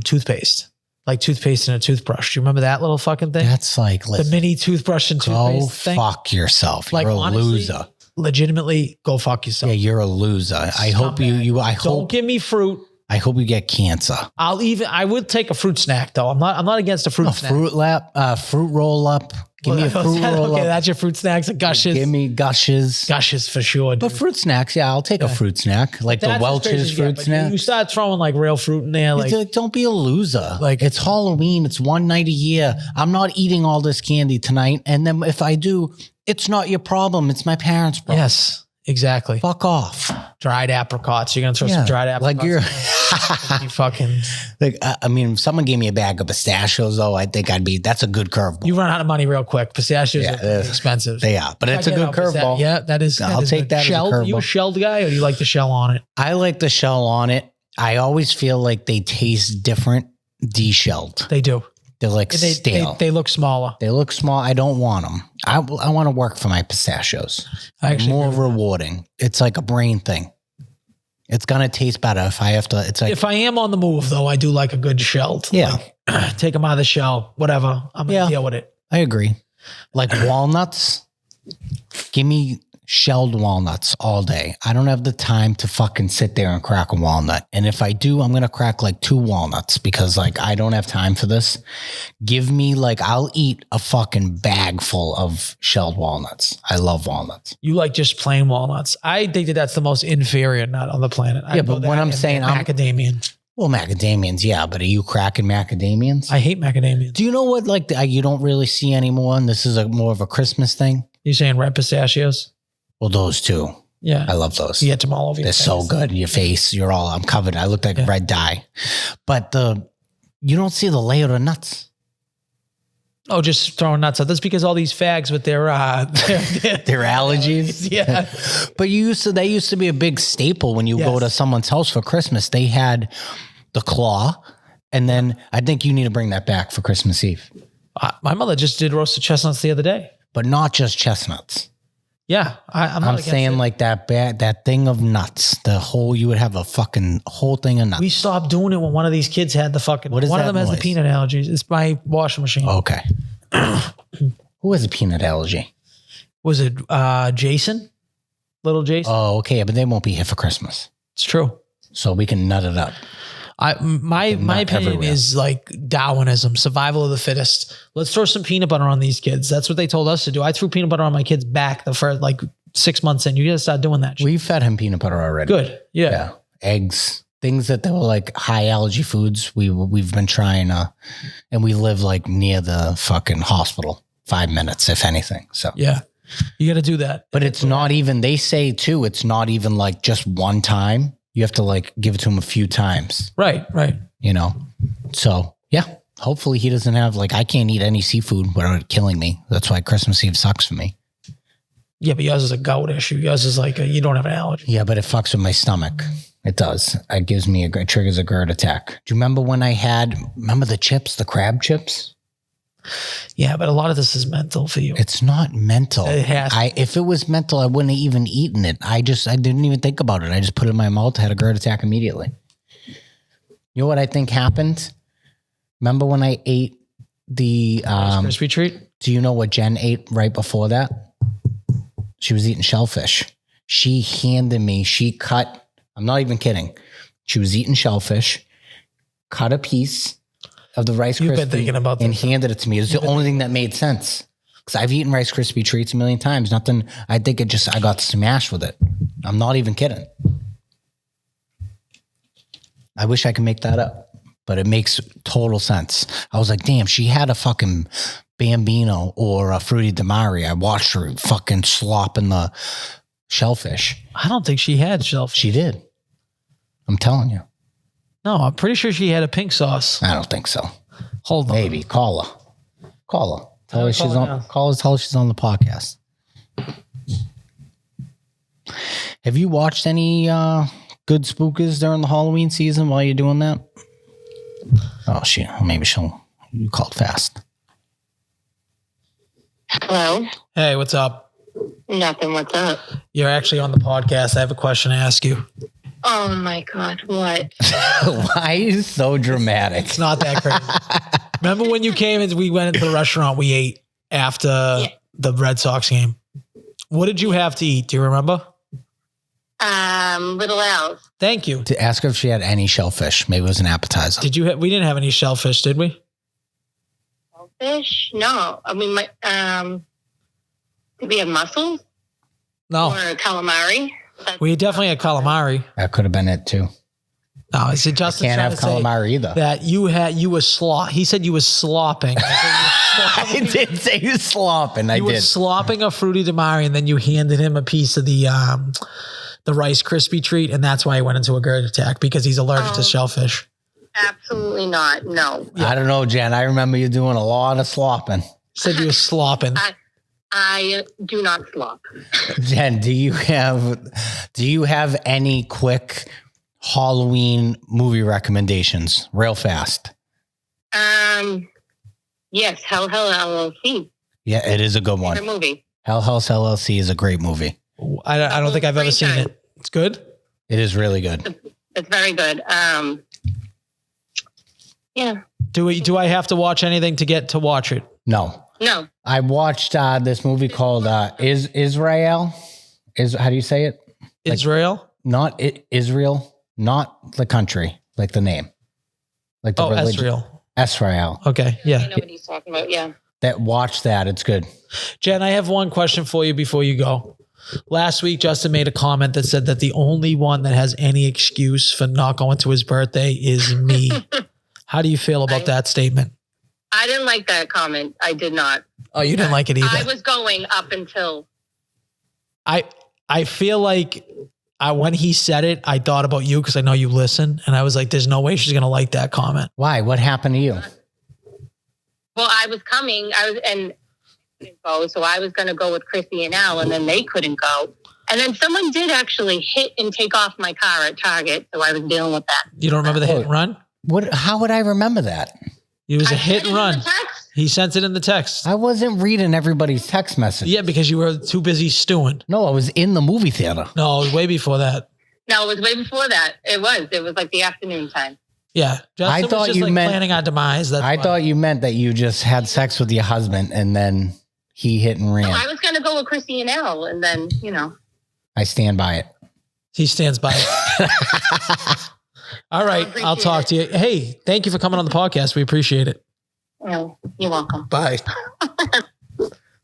toothpaste? Like toothpaste and a toothbrush. Do you remember that little fucking thing? That's like, the mini toothbrush and toothpaste thing. Fuck yourself. Like, you're a honestly, loser. Legitimately, go fuck yourself. Yeah, you're a loser. I hope Don't give me fruit. I hope you get cancer. I would take a fruit snack though. I'm not against a fruit snack. Fruit roll up. Give me a fruit roll up. Okay, that's your fruit snacks. Gushes. Give me Gushes. Gushes for sure. Dude. But fruit snacks, yeah, I'll take a fruit snack. Like the Welch's fruit snack. You start throwing like real fruit in there. Like, don't be a loser. Like it's Halloween. It's one night a year. I'm not eating all this candy tonight. And then if I do, it's not your problem. It's my parents' problem. Yes, exactly. Fuck off. Dried apricots. You're going to throw some dried apricots. Like you're you fucking. Like, I mean, if someone gave me a bag of pistachios, though, I think that's a good curveball. You run out of money real quick. Pistachios are expensive. They are, but it's a good curveball. Yeah, that is. I'll take that as a curveball. Are you a shelled guy or do you like the shell on it? I like the shell on it. I always feel like they taste different de-shelled. They do. They're like stale. They look smaller. They look small. I don't want them. I want to work for my pistachios. More rewarding. It's like a brain thing. It's going to taste better if I have to. It's like, if I am on the move, though, I do like a good shelled. Yeah. Like, take them out of the shell, whatever. I'm going to deal with it. I agree. Like walnuts. Give me shelled walnuts all day. I don't have the time to fucking sit there and crack a walnut. And if I do, I'm going to crack like 2 walnuts because like I don't have time for this. Give me like, I'll eat a fucking bag full of shelled walnuts. I love walnuts. You like just plain walnuts. I think that's the most inferior nut on the planet. Yeah, but when I'm saying macadamian. Well, macadamians, yeah, but are you cracking macadamians? I hate macadamians. Do you know what like you don't really see anymore? And this is more of a Christmas thing. You saying red pistachios? Well, those too. Yeah. I love those. You get them all over your face. They're so good. Your face, I'm covered. I look like red dye. But you don't see the layer of nuts. Oh, just throwing nuts out. That's because all these fags with their allergies. Yeah. But they used to be a big staple when you go to someone's house for Christmas. They had the claw. And then I think you need to bring that back for Christmas Eve. My mother just did roasted chestnuts the other day. But not just chestnuts. Yeah, I'm saying like that thing of nuts. You would have a fucking whole thing of nuts. We stopped doing it when one of these kids had the fucking. One of them has the peanut allergies. It's my washing machine. Okay. Who has a peanut allergy? Was it Jason? Little Jason? Oh, okay, but they won't be here for Christmas. It's true. So we can nut it up. My opinion is like Darwinism, survival of the fittest. Let's throw some peanut butter on these kids. That's what they told us to do. I threw peanut butter on my kids back the first like 6 months in. You gotta start doing that shit. We fed him peanut butter already. Good. Yeah. Eggs, things that they were like high allergy foods. We've been trying and we live like near the fucking hospital, 5 minutes, if anything. So yeah, you got to do that. But it's not even, they say too, it's not even like just one time. You have to like give it to him a few times. Right. So yeah, hopefully he doesn't have I can't eat any seafood without it killing me. That's why Christmas Eve sucks for me. Yeah, but yours is a gout issue. Yours is like you don't have an allergy. Yeah, but it fucks with my stomach. It does. It gives me it triggers a GERD attack. Do you remember when remember the chips, the crab chips? Yeah, but a lot of this is mental for you. It's not mental. It has. If it was mental, I wouldn't have even eaten it. I didn't even think about it. I just put it in my mouth, had a GERD attack immediately. You know what I think happened? Remember when I ate the crispy treat? Do you know what Jen ate right before that? She was eating shellfish. She handed me, I'm not even kidding. She was eating shellfish, cut a piece of the Rice Krispie. You've been thinking about that. And handed it to me. It's the only thing that made sense. Because I've eaten Rice Krispie treats a million times. Nothing, I think I got smashed with it. I'm not even kidding. I wish I could make that up, but it makes total sense. I was like, damn, she had a fucking Bambino or a Fruity Damari. I watched her fucking slop in the shellfish. I don't think she had shellfish. She did. I'm telling you. No, I'm pretty sure she had a pink sauce. I don't think so. Hold on. Maybe. Call her. Tell her she's on. Call her. Tell her she's on the podcast. Have you watched any good spookers during the Halloween season while you're doing that? Oh, you called fast. Hello? Hey, what's up? Nothing. What's up? You're actually on the podcast. I have a question to ask you. Oh my God, what? Why are you so dramatic? It's not that crazy. Remember when you came and we went into the restaurant we ate after the Red Sox game? What did you have to eat? Do you remember? Little L's. Thank you. To ask her if she had any shellfish. Maybe it was an appetizer. We didn't have any shellfish, did we? Shellfish? No. I mean, did we have mussels? No. Or calamari? We definitely had calamari. That could have been it too. No, I said Justin can't have calamari either. That you were he said you were slopping. I did say you were slopping. You were slopping a Fruity Damari, and then you handed him a piece of the Rice Krispie treat, and that's why he went into a GERD attack, because he's allergic to shellfish. Absolutely not. No. Yeah. I don't know, Jen. I remember you doing a lot of slopping. Said you were slopping. I do not slop. Jen, do you have any quick Halloween movie recommendations real fast? Yes, Hell LLC. Yeah, it is a good Favorite one. movie. Hell House LLC is a great movie. I don't think I've ever seen it. It's good. It is really good. It's very good. Yeah. Do I have to watch anything to get to watch it? No. No. I watched this movie called Israel. How do you say it? Israel? Not Israel, not the country, like the name. Like the religion. Israel. Israel. Okay, I yeah. know what he's talking about. Yeah. Watch that. It's good. Jen, I have one question for you before you go. Last week, Justin made a comment that said that the only one that has any excuse for not going to his birthday is me. How do you feel about that statement? I didn't like that comment. I did not. Oh, you didn't like it either. I was going up until. I feel like when he said it, I thought about you because I know you listen. And I was like, there's no way she's going to like that comment. Why? What happened to you? Well, I was coming. Couldn't go, so I was going to go with Chrissy and Al, and then they couldn't go. And then someone did actually hit and take off my car at Target, so I was dealing with that. You don't remember the hit and run? How would I remember that? It was a hit and run. He sent it in the text. I wasn't reading everybody's text message. Yeah, because you were too busy stewing. No, I was in the movie theater. No, it was way before that. No, it was way before that. It was like the afternoon time. Yeah, Justin was just planning our demise. I thought you meant that you just had sex with your husband and then he hit and ran. No, I was going to go with Chrissy and Al, and then, I stand by it. He stands by it. All right, I'll talk to you. Hey, thank you for coming on the podcast. We appreciate it. Well, you're welcome. Bye.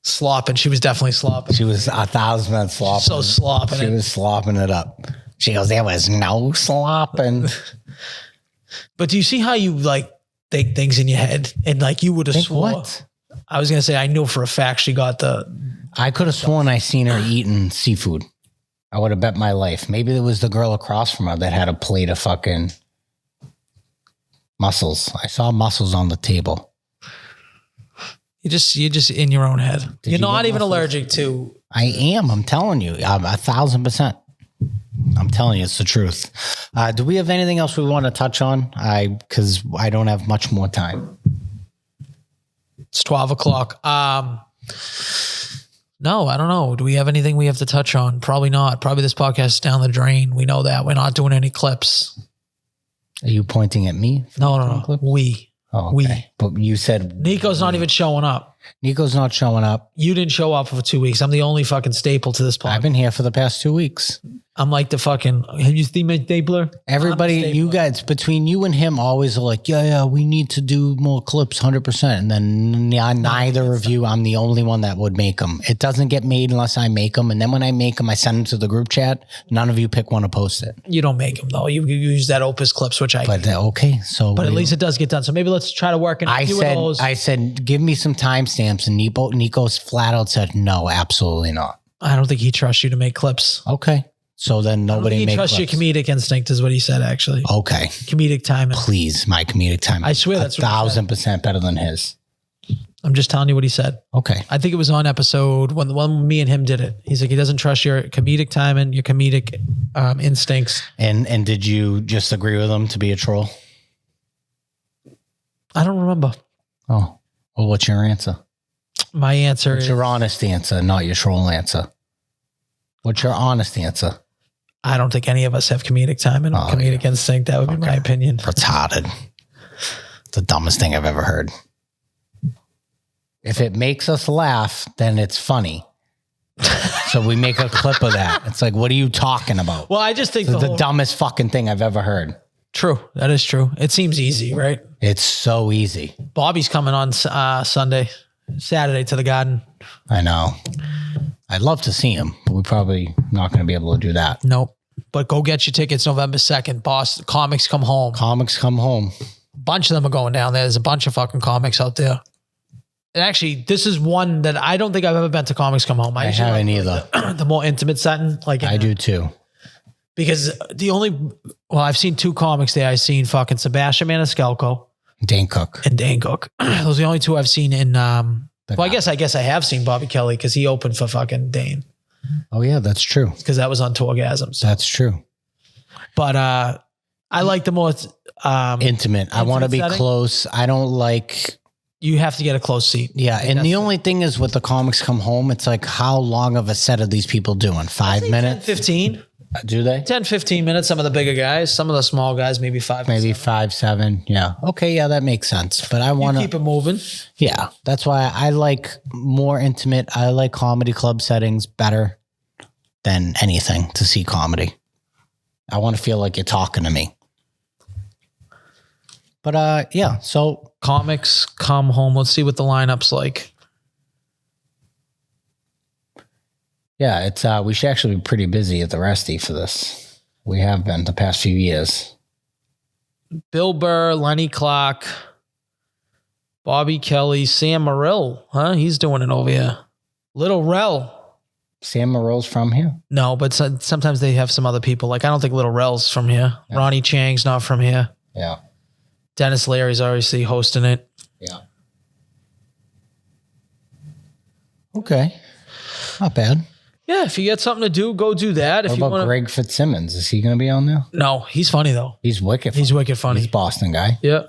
Slopping. She was definitely slopping. She was 1,000% slopping. So slopping. She was slopping it up. She goes, there was no slopping. But do you see how you think things in your head and you would have swore? What? I was going to say, I knew for a fact she got I could have sworn I seen her eating seafood. I would have bet my life. Maybe it was the girl across from her that had a plate of fucking mussels. I saw mussels on the table. You're just in your own head. You're not even allergic to. I am. I'm telling you. I'm 1,000%. I'm telling you, it's the truth. Do we have anything else we want to touch on? Because I don't have much more time. It's 12 o'clock. No, I don't know. Do we have anything we have to touch on? Probably not. Probably this podcast is down the drain. We know that. We're not doing any clips. Are you pointing at me? No. We. Oh, okay. But you said Nico's not even showing up. Nico's not showing up. You didn't show up for 2 weeks. I'm the only fucking staple to this podcast. I've been here for the past 2 weeks. I'm like the fucking, have you seen my stapler? Everybody, you guys, between you and him always are like, yeah, we need to do more clips 100%. And then neither of you, I'm the only one that would make them. It doesn't get made unless I make them. And then when I make them, I send them to the group chat. None of you pick one to post it. You don't make them though. You use that Opus Clips, which I But okay. So, but at least it does get done. So maybe let's try to work in a few of those. I said, give me some timestamps. And Nico's flat out said, no, absolutely not. I don't think he trusts you to make clips. Okay. So then nobody makes clips. He trusts your comedic instinct is what he said, actually. Okay. Comedic timing. Please, my comedic timing. I swear that's 1,000% better than his. I'm just telling you what he said. Okay. I think it was on episode when the one me and him did it. He's like, he doesn't trust your comedic timing, your comedic instincts. And did you just agree with him to be a troll? I don't remember. Oh. Well, what's your answer? My answer is your honest answer, not your troll answer. What's your honest answer? I don't think any of us have comedic timing or comedic instinct. That would be my opinion. Retarded. It's the dumbest thing I've ever heard. If it makes us laugh, then it's funny. So we make a clip of that. It's like, what are you talking about? Well, I just think the dumbest fucking thing I've ever heard. True. That is true. It seems easy, right? It's so easy. Bobby's coming on Saturday to the Garden. I know. I'd love to see him, but we're probably not going to be able to do that. Nope. But go get your tickets November 2nd. Boston Comics Come Home. Comics Come Home. A bunch of them are going down there. There's a bunch of fucking comics out there. And actually, this is one that I don't think I've ever been to Comics Come Home. I haven't either. The more intimate setting. I do too. Because I've seen 2 comics there. I've seen fucking Sebastian Maniscalco. Dane Cook. And Dane Cook. Those are the only 2 I've seen in, I guess I have seen Bobby Kelly because he opened for fucking Dane. Oh yeah, that's true. Because that was on Tourgasms. That's true. But I like the more intimate. I want to be close. I don't like You have to get a close seat. Yeah, and the only thing is with the comics come home, it's like how long of a set are these people doing? 5 minutes? 15. Do they? 10, 15 minutes. Some of the bigger guys, some of the small guys, maybe 5. Maybe 5, 7. Yeah. Okay, yeah, that makes sense. But I want to keep it moving. Yeah, that's why I like more intimate. I like comedy club settings better than anything to see comedy. I want to feel like you're talking to me. But yeah, so comics come home. Let's see what the lineup's like. Yeah, it's we should actually be pretty busy at the Resty for this. We have been the past few years. Bill Burr, Lenny Clark, Bobby Kelly, Sam Morrill. Huh? He's doing it over here. Little Rel. Sam Morrill's from here? No, but sometimes they have some other people. Like, I don't think Little Rel's from here. Yeah. Ronnie Chang's not from here. Yeah. Dennis Leary's obviously hosting it. Yeah. Okay. Not bad. Yeah, if you get something to do, go do that. What about Greg Fitzsimmons? Is he going to be on there? No, he's funny though. He's wicked funny. He's wicked funny. He's a Boston guy. Yeah.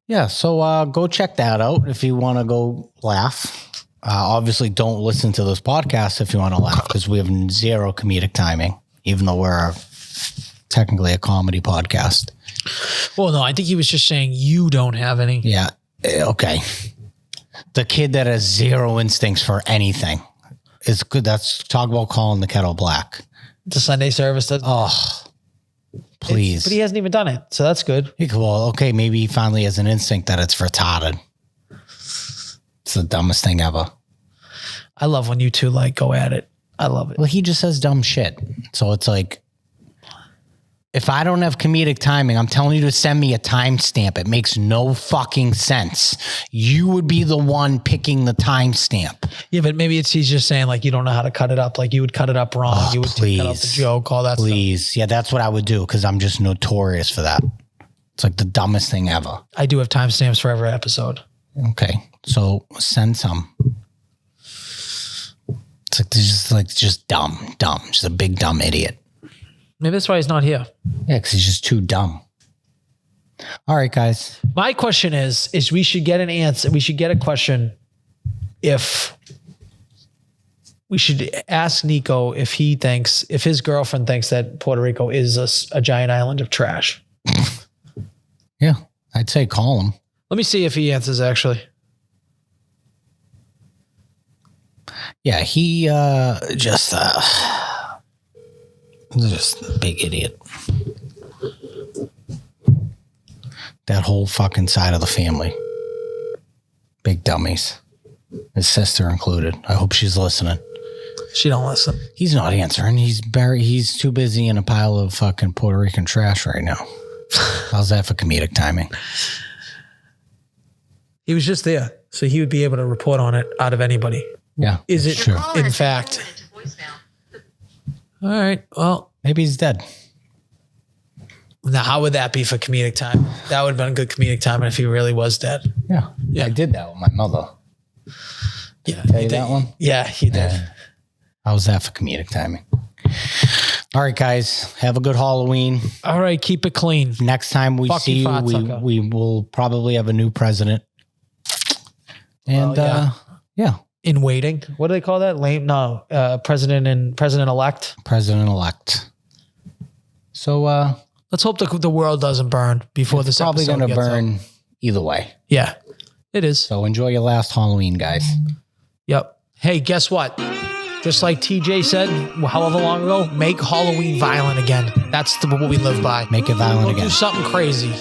Yeah, so go check that out if you want to go laugh. Obviously, don't listen to this podcast if you want to laugh because we have zero comedic timing, even though we're technically a comedy podcast. Well, no, I think he was just saying you don't have any. Yeah. Okay. The kid that has zero instincts for anything is good. That's talk about calling the kettle black. The Sunday service does. Oh, please. But he hasn't even done it. So that's good. Well, okay. Maybe he finally has an instinct that it's retarded. It's the dumbest thing ever. I love when you two like go at it. I love it. Well, he just says dumb shit. So it's like, if I don't have comedic timing, I'm telling you to send me a timestamp. It makes no fucking sense. You would be the one picking the timestamp. Yeah, but maybe he's just saying like you don't know how to cut it up. Like you would cut it up wrong. Oh, you would cut out the joke, all that please. stuff. Yeah, that's what I would do because I'm just notorious for that. It's like the dumbest thing ever. I do have timestamps for every episode. Okay, so send some. It's just dumb, just a big dumb idiot. Maybe that's why he's not here. Yeah, because he's just too dumb. All right, guys. My question is we should get an answer. We should get a question if we should ask Nico if his girlfriend thinks that Puerto Rico is a giant island of trash. Yeah, I'd say call him. Let me see if he answers actually. Yeah, he just a big idiot. That whole fucking side of the family. Big dummies. His sister included. I hope she's listening. She don't listen. He's not answering. He's too busy in a pile of fucking Puerto Rican trash right now. How's that for comedic timing? He was just there, so he would be able to report on it out of anybody. Yeah. Is it true? In fact? All right. Well, maybe he's dead. Now, how would that be for comedic time? That would have been a good comedic time if he really was dead. Yeah. I did that with my mother. Yeah. Tell you that one? Yeah, he did. How's that for comedic timing? All right, guys. Have a good Halloween. All right. Keep it clean. Next time we see you, we will probably have a new president. And yeah. In waiting. What do they call that? No. President-elect. President-elect. So let's hope the world doesn't burn before this episode gets out. Probably going to burn either way. Yeah, it is. So enjoy your last Halloween, guys. Yep. Hey, guess what? Just like TJ said, however long ago, make Halloween violent again. That's what we live by. Make it violent again. Do something crazy.